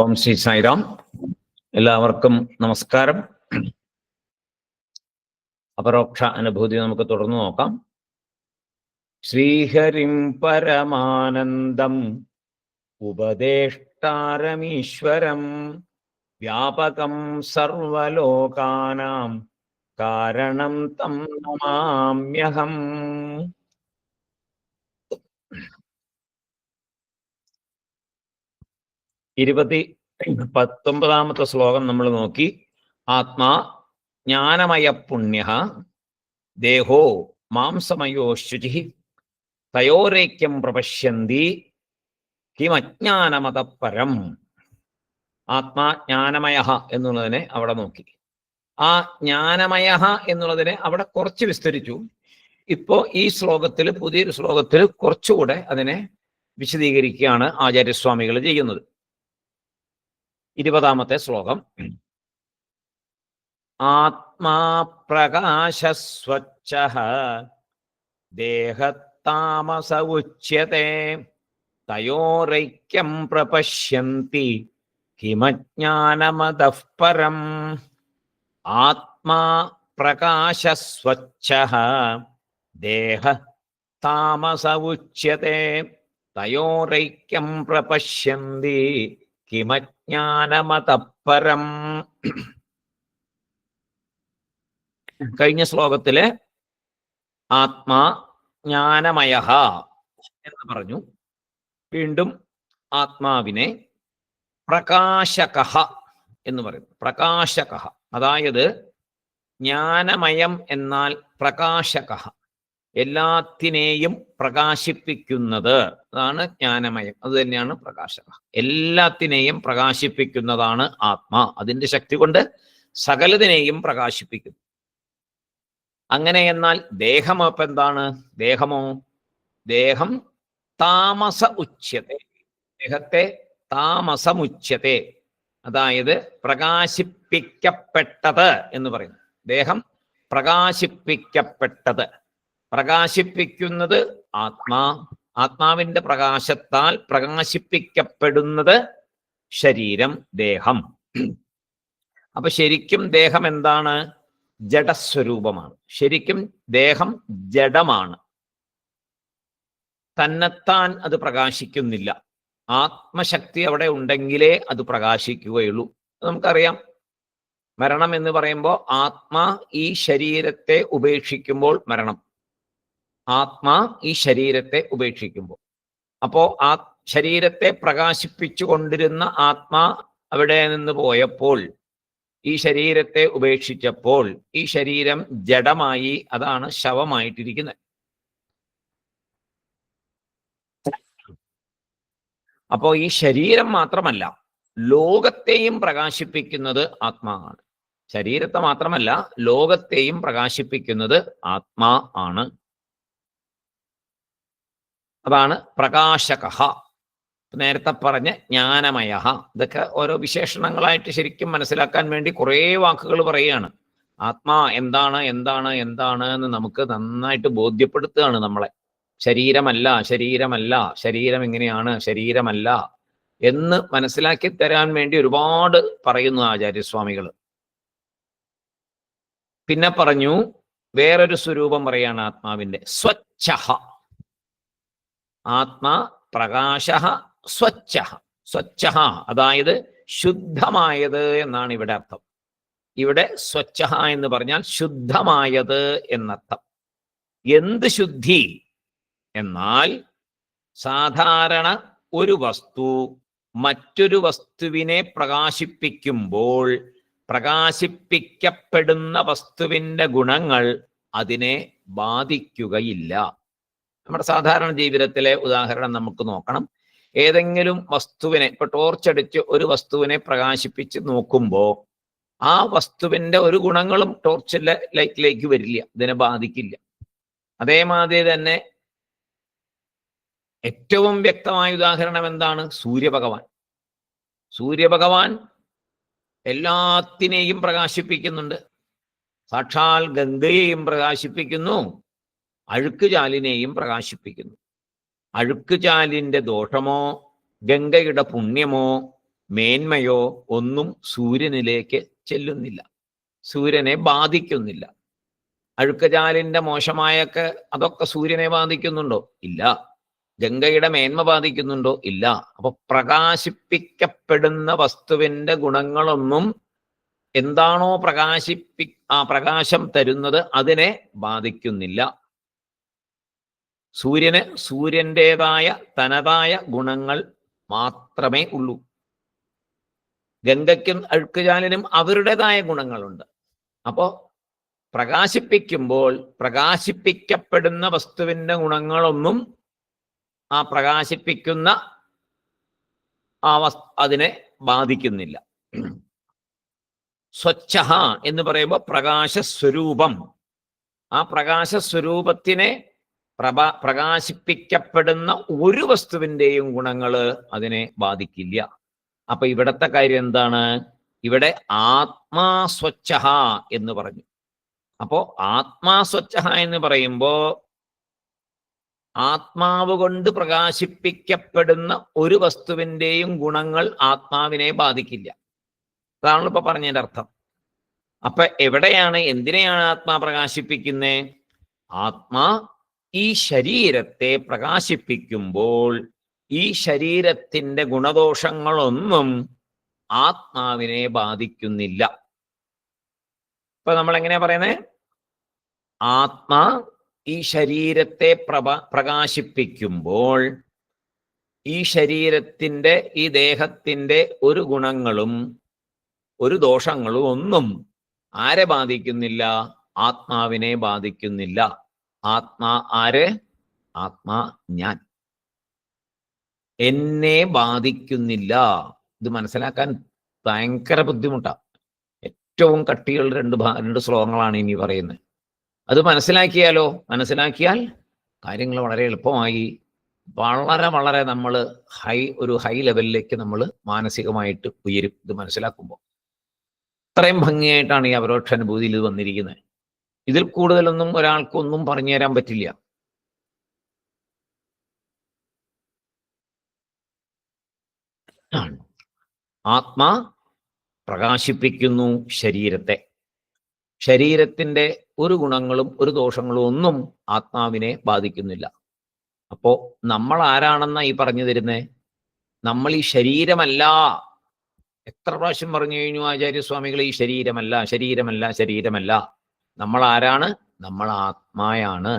ഓം ശ്രീ സായിറാം. എല്ലാവർക്കും നമസ്കാരം. അപരോക്ഷ അനുഭൂതി നമുക്ക് തുടർന്ന് നോക്കാം. ശ്രീഹരിം പരമാനന്ദം ഉപദേഷ്ടാരമീശ്വരം വ്യാപകം സർവലോകാനാം കാരണം തം നമാമ്യഹം. പത്തൊമ്പതാമത്തെ ശ്ലോകം നമ്മൾ നോക്കി. ആത്മാ ജ്ഞാനമയ പുണ്യ ദേഹോ മാംസമയോ ശുചി തയോരൈക്യം പ്രപശ്യന്തി കിമജ്ഞാനമതപരം. ആത്മാ ജ്ഞാനമയ എന്നുള്ളതിനെ അവിടെ നോക്കി. ആ ജ്ഞാനമയ എന്നുള്ളതിനെ അവിടെ കുറച്ച് വിസ്തരിച്ചു. ഇപ്പോ ഈ ശ്ലോകത്തിൽ, പുതിയൊരു ശ്ലോകത്തിൽ കുറച്ചുകൂടെ അതിനെ വിശദീകരിക്കുകയാണ് ആചാര്യസ്വാമികൾ ചെയ്യുന്നത്. 20ാമത്തെ ശ്ലോകം. ആത്മാ പ്രകാശസ്വച്ഛഃ ദേഹത്താമസ ഉച്യത്തെ തയോരൈക്യം പ്രപശ്യന്തി കിമജ്ഞാനമതഃ പരം. ആത്മാ പ്രകാശസ്വച്ഛഃ ദേഹത്താമസ ഉച്യത്തെ തയോരൈക്യം പ്രപശ്യന്തി കിമജ്ഞാനമതഃ പരം. കഴിഞ്ഞ ശ്ലോകത്തില് ആത്മാ ജ്ഞാനമയ എന്ന് പറഞ്ഞു. വീണ്ടും ആത്മാവിനെ പ്രകാശക എന്ന് പറയുന്നു. പ്രകാശക, അതായത് ജ്ഞാനമയം എന്നാൽ പ്രകാശക, എല്ലാത്തിനെയും പ്രകാശിപ്പിക്കുന്നത്. അതാണ് ജ്ഞാനമയം. അത് തന്നെയാണ് പ്രകാശക. എല്ലാത്തിനെയും പ്രകാശിപ്പിക്കുന്നതാണ് ആത്മാ. അതിന്റെ ശക്തി കൊണ്ട് സകലതിനെയും പ്രകാശിപ്പിക്കുന്നു. അങ്ങനെ എന്നാൽ ദേഹം അപ്പൊ എന്താണ്? ദേഹമോ, ദേഹം താമസ ഉച്യത്തെ. ദേഹത്തെ താമസമുച്യത്തെ, അതായത് പ്രകാശിപ്പിക്കപ്പെട്ടത് എന്ന് പറയുന്നു. ദേഹം പ്രകാശിപ്പിക്കപ്പെട്ടത്. പ്രകാശിപ്പിക്കുന്നത് ആത്മാ. ആത്മാവിന്റെ പ്രകാശത്താൽ പ്രകാശിപ്പിക്കപ്പെടുന്നത് ശരീരം, ദേഹം. അപ്പൊ ശരിക്കും ദേഹം എന്താണ്? ജഡസ്വരൂപമാണ്. ശരിക്കും ദേഹം ജഡമാണ്. തന്നെത്താൻ അത് പ്രകാശിക്കുന്നില്ല. ആത്മശക്തി അവിടെ ഉണ്ടെങ്കിലേ അത് പ്രകാശിക്കുകയുള്ളൂ. നമുക്കറിയാം, മരണം എന്ന് പറയുമ്പോൾ ആത്മാ ഈ ശരീരത്തെ ഉപേക്ഷിക്കുമ്പോൾ മരണം. ആത്മാ ഈ ശരീരത്തെ ഉപേക്ഷിക്കുമ്പോൾ, അപ്പോ ആ ശരീരത്തെ പ്രകാശിപ്പിച്ചു കൊണ്ടിരുന്ന ആത്മാ അവിടെ നിന്ന് പോയപ്പോൾ, ഈ ശരീരത്തെ ഉപേക്ഷിച്ചപ്പോൾ ഈ ശരീരം ജഡമായി, അതാണ് ശവമായിട്ടിരിക്കുന്നത്. അപ്പോ ഈ ശരീരം മാത്രമല്ല, ലോകത്തെയും പ്രകാശിപ്പിക്കുന്നത് ആത്മാവാണ്. ശരീരത്തെ മാത്രമല്ല, ലോകത്തെയും പ്രകാശിപ്പിക്കുന്നത് ആത്മാ ആണ്. അതാണ് പ്രകാശക. നേരത്തെ പറഞ്ഞ ജ്ഞാനമയ. ഇതൊക്കെ ഓരോ വിശേഷണങ്ങളായിട്ട് ശരിക്കും മനസ്സിലാക്കാൻ വേണ്ടി കുറേ വാക്കുകൾ പറയുകയാണ്. ആത്മാ എന്താണ് എന്താണ് എന്താണ് എന്ന് നമുക്ക് നന്നായിട്ട് ബോധ്യപ്പെടുത്തുകയാണ് നമ്മളെ. ശരീരമല്ല, ശരീരമല്ല, ശരീരം എങ്ങനെയാണ്, ശരീരമല്ല എന്ന് മനസ്സിലാക്കി തരാൻ വേണ്ടി ഒരുപാട് പറയുന്നു ആചാര്യസ്വാമികൾ. പിന്നെ പറഞ്ഞു, വേറൊരു സ്വരൂപം പറയാണ് ആത്മാവിന്റെ. സ്വച്ഛഃ. ആത്മാ പ്രകാശ സ്വച്ഛഃ. സ്വച്ഛഃ അതായത് ശുദ്ധമായത് എന്നാണ് ഇവിടെ അർത്ഥം. ഇവിടെ സ്വച്ഛഃ എന്ന് പറഞ്ഞാൽ ശുദ്ധമായത് എന്നർത്ഥം. എന്ത് ശുദ്ധി എന്നാൽ, സാധാരണ ഒരു വസ്തു മറ്റൊരു വസ്തുവിനെ പ്രകാശിപ്പിക്കുമ്പോൾ പ്രകാശിപ്പിക്കപ്പെടുന്ന വസ്തുവിന്റെ ഗുണങ്ങൾ അതിനെ ബാധിക്കുകയില്ല. നമ്മുടെ സാധാരണ ജീവിതത്തിലെ ഉദാഹരണം നമുക്ക് നോക്കണം. ഏതെങ്കിലും വസ്തുവിനെ, ഇപ്പൊ ടോർച്ചടിച്ച് ഒരു വസ്തുവിനെ പ്രകാശിപ്പിച്ച് നോക്കുമ്പോൾ ആ വസ്തുവിന്റെ ഒരു ഗുണങ്ങളും ടോർച്ചിലെ ലൈറ്റിലേക്ക് വരില്ല, ഇതിനെ ബാധിക്കില്ല. അതേമാതിരി തന്നെ ഏറ്റവും വ്യക്തമായ ഉദാഹരണം എന്താണ്? സൂര്യഭഗവാൻ. സൂര്യഭഗവാൻ എല്ലാത്തിനെയും പ്രകാശിപ്പിക്കുന്നുണ്ട്. സാക്ഷാൽ ഗംഗയെയും പ്രകാശിപ്പിക്കുന്നു, അഴുക്കുചാലിനെയും പ്രകാശിപ്പിക്കുന്നു. അഴുക്കുചാലിന്റെ ദോഷമോ ഗംഗയുടെ പുണ്യമോ മേന്മയോ ഒന്നും സൂര്യനിലേക്ക് ചെല്ലുന്നില്ല, സൂര്യനെ ബാധിക്കുന്നില്ല. അഴുക്കജാലിന്റെ മോശമായൊക്കെ അതൊക്കെ സൂര്യനെ ബാധിക്കുന്നുണ്ടോ? ഇല്ല. ഗംഗയുടെ മേന്മ ബാധിക്കുന്നുണ്ടോ? ഇല്ല. അപ്പൊ പ്രകാശിപ്പിക്കപ്പെടുന്ന വസ്തുവിന്റെ ഗുണങ്ങളൊന്നും എന്താണോ പ്രകാശം തരുന്നത് അതിനെ ബാധിക്കുന്നില്ല. സൂര്യന് സൂര്യൻ്റെതായ തനതായ ഗുണങ്ങൾ മാത്രമേ ഉള്ളൂ. ഗംഗയ്ക്കും അഴുക്കുചാലിനും അവരുടേതായ ഗുണങ്ങളുണ്ട്. അപ്പോ പ്രകാശിപ്പിക്കുമ്പോൾ പ്രകാശിപ്പിക്കപ്പെടുന്ന വസ്തുവിന്റെ ഗുണങ്ങളൊന്നും ആ പ്രകാശിപ്പിക്കുന്ന അതിനെ ബാധിക്കുന്നില്ല. സ്വച്ഛഃ എന്ന് പറയുമ്പോൾ പ്രകാശസ്വരൂപം. ആ പ്രകാശസ്വരൂപത്തിനെ പ്രകാശിപ്പിക്കപ്പെടുന്ന ഒരു വസ്തുവിൻ്റെയും ഗുണങ്ങള് അതിനെ ബാധിക്കില്ല. അപ്പൊ ഇവിടത്തെ കാര്യം എന്താണ്? ഇവിടെ ആത്മാസ്വച്ഛഃ എന്ന് പറഞ്ഞു. അപ്പോ ആത്മാസ്വച്ഛഃ എന്ന് പറയുമ്പോ ആത്മാവ് കൊണ്ട് പ്രകാശിപ്പിക്കപ്പെടുന്ന ഒരു വസ്തുവിൻ്റെയും ഗുണങ്ങൾ ആത്മാവിനെ ബാധിക്കില്ല. അതാണല്ലോ ഇപ്പൊ പറഞ്ഞതിന്റെ അർത്ഥം. അപ്പൊ എവിടെയാണ്, എന്തിനെയാണ് ആത്മാ പ്രകാശിപ്പിക്കുന്നത്? ആത്മാ ഈ ശരീരത്തെ പ്രകാശിപ്പിക്കുമ്പോൾ ഈ ശരീരത്തിന്റെ ഗുണദോഷങ്ങളൊന്നും ആത്മാവിനെ ബാധിക്കുന്നില്ല. ഇപ്പൊ നമ്മൾ എങ്ങനെയാ പറയുന്നത്? ആത്മാ ഈ ശരീരത്തെ പ്രകാശിപ്പിക്കുമ്പോൾ ഈ ശരീരത്തിന്റെ, ഈ ദേഹത്തിന്റെ ഒരു ഗുണങ്ങളും ഒരു ദോഷങ്ങളും ഒന്നും ആരെ ബാധിക്കുന്നില്ല? ആത്മാവിനെ ബാധിക്കുന്നില്ല. ആത്മാ ആര്? ആത്മാ ഞാൻ. എന്നെ ബാധിക്കുന്നില്ല. ഇത് മനസ്സിലാക്കാൻ ഭയങ്കര ബുദ്ധിമുട്ടാണ്. ഏറ്റവും കട്ടിയുള്ള രണ്ട് ശ്ലോകങ്ങളാണ് ഇനി പറയുന്നത്. അത് മനസ്സിലാക്കിയാലോ? മനസ്സിലാക്കിയാൽ കാര്യങ്ങൾ വളരെ എളുപ്പമായി, വളരെ വളരെ നമ്മൾ ഒരു ഹൈ ലെവലിലേക്ക് നമ്മൾ മാനസികമായിട്ട് ഉയരും ഇത് മനസ്സിലാക്കുമ്പോൾ. അത്രയും ഭംഗിയായിട്ടാണ് ഈ അപരോക്ഷാനുഭൂതിയിൽ ഇത് വന്നിരിക്കുന്നത്. ഇതിൽ കൂടുതലൊന്നും ഒരാൾക്കൊന്നും പറഞ്ഞു തരാൻ പറ്റില്ല. ആത്മാ പ്രകാശിപ്പിക്കുന്നു ശരീരത്തെ. ശരീരത്തിന്റെ ഒരു ഗുണങ്ങളും ഒരു ദോഷങ്ങളും ഒന്നും ആത്മാവിനെ ബാധിക്കുന്നില്ല. അപ്പോ നമ്മൾ ആരാണെന്നാ ഈ പറഞ്ഞു തരുന്നേ? നമ്മൾ ഈ ശരീരമല്ല. എത്ര പ്രാവശ്യം പറഞ്ഞു കഴിഞ്ഞു ആചാര്യസ്വാമികൾ, ഈ ശരീരമല്ല, ശരീരമല്ല, ശരീരമല്ല. നമ്മൾ ആരാണ്? നമ്മൾ ആത്മായാണ്,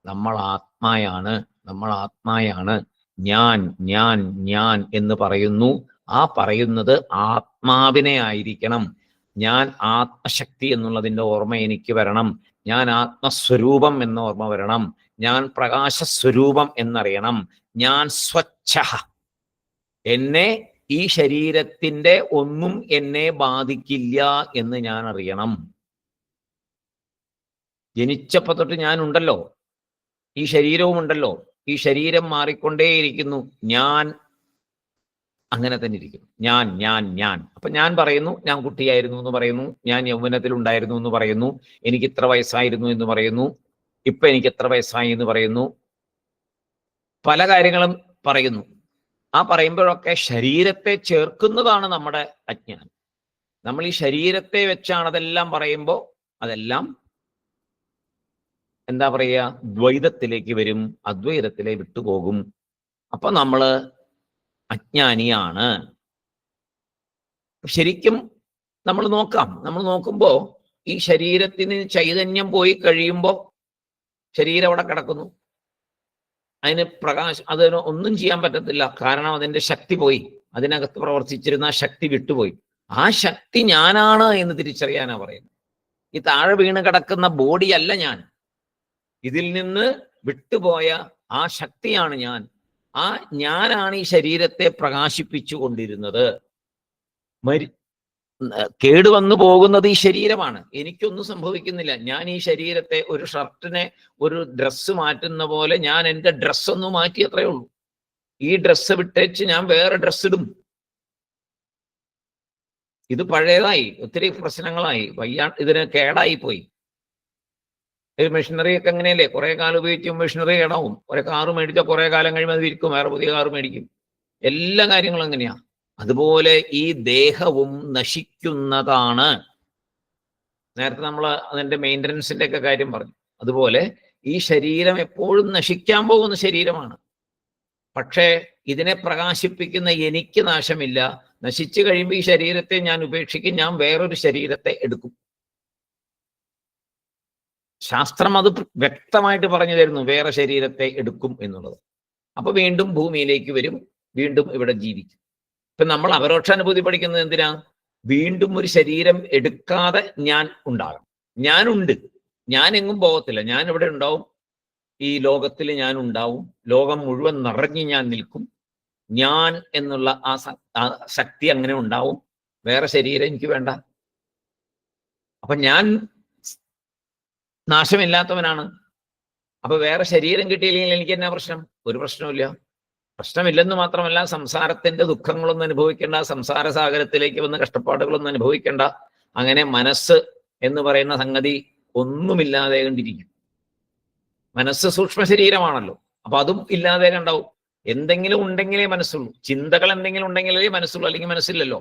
നമ്മൾ ആത്മായാണ്, നമ്മൾ ആത്മായാണ്. ഞാൻ ഞാൻ ഞാൻ എന്ന് പറയുന്നു. ആ പറയുന്നത് ആത്മാവിനെ ആയിരിക്കണം. ഞാൻ ആത്മശക്തി എന്നുള്ളതിൻ്റെ ഓർമ്മ എനിക്ക് വരണം. ഞാൻ ആത്മസ്വരൂപം എന്ന ഓർമ്മ വരണം. ഞാൻ പ്രകാശസ്വരൂപം എന്നറിയണം. ഞാൻ സ്വച്ഛ, എന്നെ ഈ ശരീരത്തിന്റെ ഒന്നും എന്നെ ബാധിക്കില്ല എന്ന് ഞാൻ അറിയണം. ജനിച്ചപ്പോ തൊട്ട് ഞാനുണ്ടല്ലോ, ഈ ശരീരവും ഉണ്ടല്ലോ. ഈ ശരീരം മാറിക്കൊണ്ടേയിരിക്കുന്നു. ഞാൻ അങ്ങനെ തന്നെ ഇരിക്കുന്നു. ഞാൻ ഞാൻ ഞാൻ. അപ്പൊ ഞാൻ പറയുന്നു, ഞാൻ കുട്ടിയായിരുന്നു എന്ന് പറയുന്നു, ഞാൻ യൗവനത്തിൽ ഉണ്ടായിരുന്നു എന്ന് പറയുന്നു, എനിക്ക് ഇത്ര വയസ്സായിരുന്നു എന്ന് പറയുന്നു, ഇപ്പൊ എനിക്ക് എത്ര വയസ്സായി എന്ന് പറയുന്നു, പല കാര്യങ്ങളും പറയുന്നു. ആ പറയുമ്പോഴൊക്കെ ശരീരത്തെ ചേർക്കുന്നതാണ് നമ്മുടെ അജ്ഞാനം. നമ്മൾ ഈ ശരീരത്തെ വെച്ചാണ് അതെല്ലാം പറയുമ്പോൾ അതെല്ലാം എന്താ പറയുക, ദ്വൈതത്തിലേക്ക് വരും, അദ്വൈതത്തിലെ വിട്ടുപോകും. അപ്പൊ നമ്മള് അജ്ഞാനിയാണ്. ശരിക്കും നമ്മൾ നോക്കാം. നമ്മൾ നോക്കുമ്പോൾ ഈ ശരീരത്തിന് ചൈതന്യം പോയി കഴിയുമ്പോൾ ശരീരം അവിടെ കിടക്കുന്നു. അതിന് അതിന് ഒന്നും ചെയ്യാൻ പറ്റത്തില്ല. കാരണം അതിന്റെ ശക്തി പോയി. അതിനകത്ത് പ്രവർത്തിച്ചിരുന്ന ആ ശക്തി വിട്ടുപോയി. ആ ശക്തി ഞാനാണ് എന്ന് തിരിച്ചറിയാനാ പറയുന്നത്. ഈ താഴെ വീണ് കിടക്കുന്ന ബോഡിയല്ല ഞാൻ. ഇതിൽ നിന്ന് വിട്ടുപോയ ആ ശക്തിയാണ് ഞാൻ. ആ ഞാനാണ് ഈ ശരീരത്തെ പ്രകാശിപ്പിച്ചു കൊണ്ടിരുന്നത്. കേടുവന്നു പോകുന്നത് ഈ ശരീരമാണ്. എനിക്കൊന്നും സംഭവിക്കുന്നില്ല. ഞാൻ ഈ ശരീരത്തെ, ഒരു ഷർട്ടിനെ ഒരു ഡ്രസ്സ് മാറ്റുന്ന പോലെ ഞാൻ എൻ്റെ ഡ്രസ്സൊന്ന് മാറ്റി, അത്രയേ ഉള്ളൂ. ഈ ഡ്രസ്സ് വിട്ടേച്ച് ഞാൻ വേറെ ഡ്രസ്സ് ഇടും. ഇത് പഴയതായി, ഒത്തിരി പ്രശ്നങ്ങളായി, ഇതിന് കേടായി പോയി. ഒരു മെഷീനറി ഒക്കെ അങ്ങനെയല്ലേ, കുറെ കാലം ഉപയോഗിച്ചും മെഷീനറി കേടാവും. കുറെ കാറ് മേടിച്ചാൽ കുറെ കാലം കഴിയുമ്പോൾ അത് വിൽക്കും, വേറെ പുതിയ കാറ് മേടിക്കും. എല്ലാ കാര്യങ്ങളും അങ്ങനെയാ. അതുപോലെ ഈ ദേഹവും നശിക്കുന്നതാണ്. നേരത്തെ നമ്മൾ അതിന്റെ മെയിൻ്റനൻസിന്റെ ഒക്കെ കാര്യം പറഞ്ഞു. അതുപോലെ ഈ ശരീരം എപ്പോഴും നശിക്കാൻ പോകുന്ന ശരീരമാണ്. പക്ഷേ ഇതിനെ പ്രകാശിപ്പിക്കുന്ന എനിക്ക് നാശമില്ല. നശിച്ചു കഴിയുമ്പോൾ ഈ ശരീരത്തെ ഞാൻ ഉപേക്ഷിക്കും, ഞാൻ വേറൊരു ശരീരത്തെ എടുക്കും. ശാസ്ത്രം അത് വ്യക്തമായിട്ട് പറഞ്ഞു തരുന്നു, വേറെ ശരീരത്തെ എടുക്കും എന്നുള്ളത്. അപ്പൊ വീണ്ടും ഭൂമിയിലേക്ക് വരും, വീണ്ടും ഇവിടെ ജീവിക്കും. ഇപ്പൊ നമ്മൾ അപരോക്ഷാനുഭൂതി പഠിക്കുന്നത് എന്തിനാ? വീണ്ടും ഒരു ശരീരം എടുക്കാതെ ഞാൻ ഉണ്ടാകണം. ഞാനുണ്ട്, ഞാൻ എങ്ങും പോകത്തില്ല, ഞാൻ ഇവിടെ ഉണ്ടാവും, ഈ ലോകത്തിൽ ഞാൻ ഉണ്ടാവും, ലോകം മുഴുവൻ നിറഞ്ഞ് ഞാൻ നിൽക്കും. ഞാൻ എന്നുള്ള ആ ശക്തി അങ്ങനെ ഉണ്ടാവും. വേറെ ശരീരം എനിക്ക് വേണ്ട. അപ്പൊ ഞാൻ നാശമില്ലാത്തവനാണ്. അപ്പൊ വേറെ ശരീരം കിട്ടിയില്ലെങ്കിൽ എനിക്ക് എന്നാ പ്രശ്നം? ഒരു പ്രശ്നമില്ല. പ്രശ്നമില്ലെന്ന് മാത്രമല്ല, സംസാരത്തിന്റെ ദുഃഖങ്ങളൊന്നും അനുഭവിക്കേണ്ട, സംസാര സാഗരത്തിലേക്ക് വന്ന് കഷ്ടപ്പാടുകളൊന്നും അനുഭവിക്കേണ്ട. അങ്ങനെ മനസ്സ് എന്ന് പറയുന്ന സംഗതി ഒന്നുമില്ലാതെ കണ്ടിരിക്കും. മനസ്സ് സൂക്ഷ്മ ശരീരമാണല്ലോ, അപ്പൊ അതും ഇല്ലാതെ കണ്ടാവും. എന്തെങ്കിലും ഉണ്ടെങ്കിലേ മനസ്സുള്ളൂ, ചിന്തകൾ എന്തെങ്കിലും ഉണ്ടെങ്കിലേ മനസ്സുള്ളൂ, അല്ലെങ്കിൽ മനസ്സില്ലല്ലോ.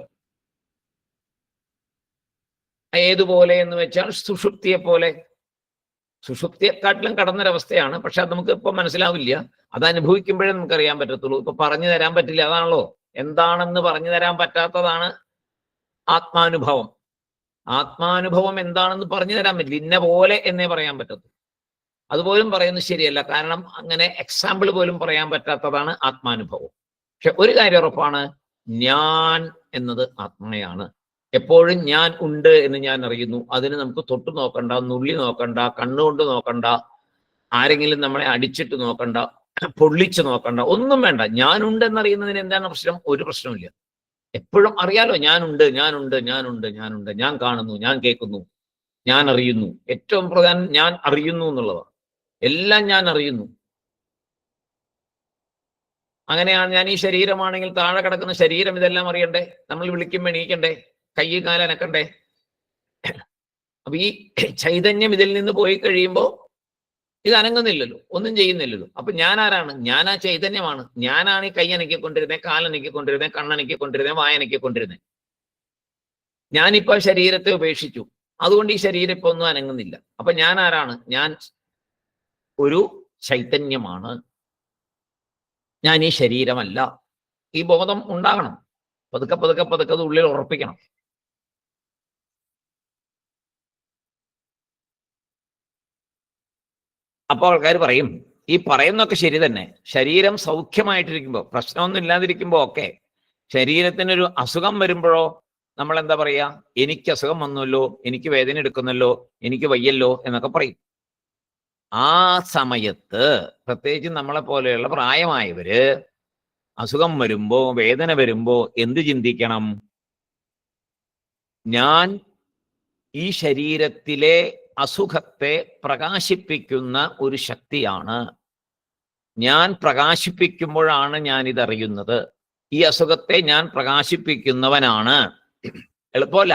ഏതുപോലെ എന്ന് വെച്ചാൽ സുഷുപ്തിയെ പോലെ. സുഷുപ്തിയെക്കാട്ടിലും കടന്നൊരവസ്ഥയാണ്. പക്ഷെ അത് നമുക്ക് ഇപ്പൊ മനസ്സിലാവില്ല, അത് അനുഭവിക്കുമ്പോഴേ നമുക്കറിയാൻ പറ്റത്തുള്ളൂ. ഇപ്പൊ പറഞ്ഞു തരാൻ പറ്റില്ല, അതാണല്ലോ. എന്താണെന്ന് പറഞ്ഞു തരാൻ പറ്റാത്തതാണ് ആത്മാനുഭവം. ആത്മാനുഭവം എന്താണെന്ന് പറഞ്ഞു തരാൻ പറ്റില്ല, ഇന്ന പോലെ എന്നേ പറയാൻ പറ്റത്തുള്ളൂ. അതുപോലും പറയുന്നത് ശരിയല്ല, കാരണം അങ്ങനെ എക്സാമ്പിൾ പോലും പറയാൻ പറ്റാത്തതാണ് ആത്മാനുഭവം. പക്ഷെ ഒരു കാര്യം ഉറപ്പാണ്, ഞാൻ എന്നത് ആത്മയാണ്. എപ്പോഴും ഞാൻ ഉണ്ട് എന്ന് ഞാൻ അറിയുന്നു. അതിന് നമുക്ക് തൊട്ട് നോക്കണ്ട, നുള്ളി നോക്കണ്ട, കണ്ണുകൊണ്ട് നോക്കണ്ട, ആരെങ്കിലും നമ്മളെ അടിച്ചിട്ട് നോക്കണ്ട, പൊള്ളിച്ച് നോക്കണ്ട, ഒന്നും വേണ്ട. ഞാനുണ്ട് എന്നറിയുന്നതിന് എന്താണ് പ്രശ്നം? ഒരു പ്രശ്നമില്ല. എപ്പോഴും അറിയാലോ, ഞാനുണ്ട്, ഞാനുണ്ട്, ഞാനുണ്ട്, ഞാനുണ്ട്, ഞാൻ കാണുന്നു, ഞാൻ കേൾക്കുന്നു, ഞാൻ അറിയുന്നു. ഏറ്റവും പ്രധാനം ഞാൻ അറിയുന്നു എന്നുള്ളതാണ്. എല്ലാം ഞാൻ അറിയുന്നു. അങ്ങനെയാണ് ഞാൻ ഈ ശരീരമാണെങ്കിൽ താഴെ കിടക്കുന്ന ശരീരം ഇതെല്ലാം അറിയണ്ടേ? നമ്മൾ വിളിക്കുമ്പോൾ എണീക്കണ്ടേ? കൈ കാലനക്കണ്ടേ? അപ്പൊ ഈ ചൈതന്യം ഇതിൽ നിന്ന് പോയി കഴിയുമ്പോൾ ഇത് അനങ്ങുന്നില്ലല്ലോ, ഒന്നും ചെയ്യുന്നില്ലല്ലോ. അപ്പൊ ഞാൻ ആരാണ്? ഞാൻ ആ ചൈതന്യമാണ്. ഞാനാണ് ഈ കൈ അനക്കിക്കൊണ്ടിരുന്നത്, കാലനക്കിക്കൊണ്ടിരുന്നത്, കണ്ണനക്കിക്കൊണ്ടിരുന്നത്, വായനക്കിക്കൊണ്ടിരുന്നത്. ഞാനിപ്പോ ശരീരത്തെ ഉപേക്ഷിച്ചു, അതുകൊണ്ട് ഈ ശരീരം ഇപ്പൊ ഒന്നും അനങ്ങുന്നില്ല. അപ്പൊ ഞാൻ ആരാണ്? ഞാൻ ഒരു ചൈതന്യമാണ്, ഞാൻ ഈ ശരീരമല്ല. ഈ ബോധം ഉണ്ടാകണം. പതുക്കെ പതുക്കെ പതുക്കെ അത് ഉള്ളിൽ ഉറപ്പിക്കണം. അപ്പോൾ ആൾക്കാർ പറയും, ഈ പറയുന്നൊക്കെ ശരി തന്നെ, ശരീരം സൗഖ്യമായിട്ടിരിക്കുമ്പോൾ, പ്രശ്നമൊന്നും ഇല്ലാതിരിക്കുമ്പോൾ ഒക്കെ. ശരീരത്തിനൊരു അസുഖം വരുമ്പോഴോ നമ്മൾ എന്താ പറയാ? എനിക്ക് അസുഖം വന്നല്ലോ, എനിക്ക് വേദന എടുക്കുന്നല്ലോ, എനിക്ക് വയ്യല്ലോ എന്നൊക്കെ പറയും. ആ സമയത്ത് പ്രത്യേകിച്ച് നമ്മളെ പോലെയുള്ള പ്രായമായവര് അസുഖം വരുമ്പോ, വേദന വരുമ്പോ എന്ത് ചിന്തിക്കണം? ഞാൻ ഈ ശരീരത്തിലെ അസുഖത്തെ പ്രകാശിപ്പിക്കുന്ന ഒരു ശക്തിയാണ്. ഞാൻ പ്രകാശിപ്പിക്കുമ്പോഴാണ് ഞാൻ ഇതറിയുന്നത്. ഈ അസുഖത്തെ ഞാൻ പ്രകാശിപ്പിക്കുന്നവനാണ്. എളുപ്പമല്ല.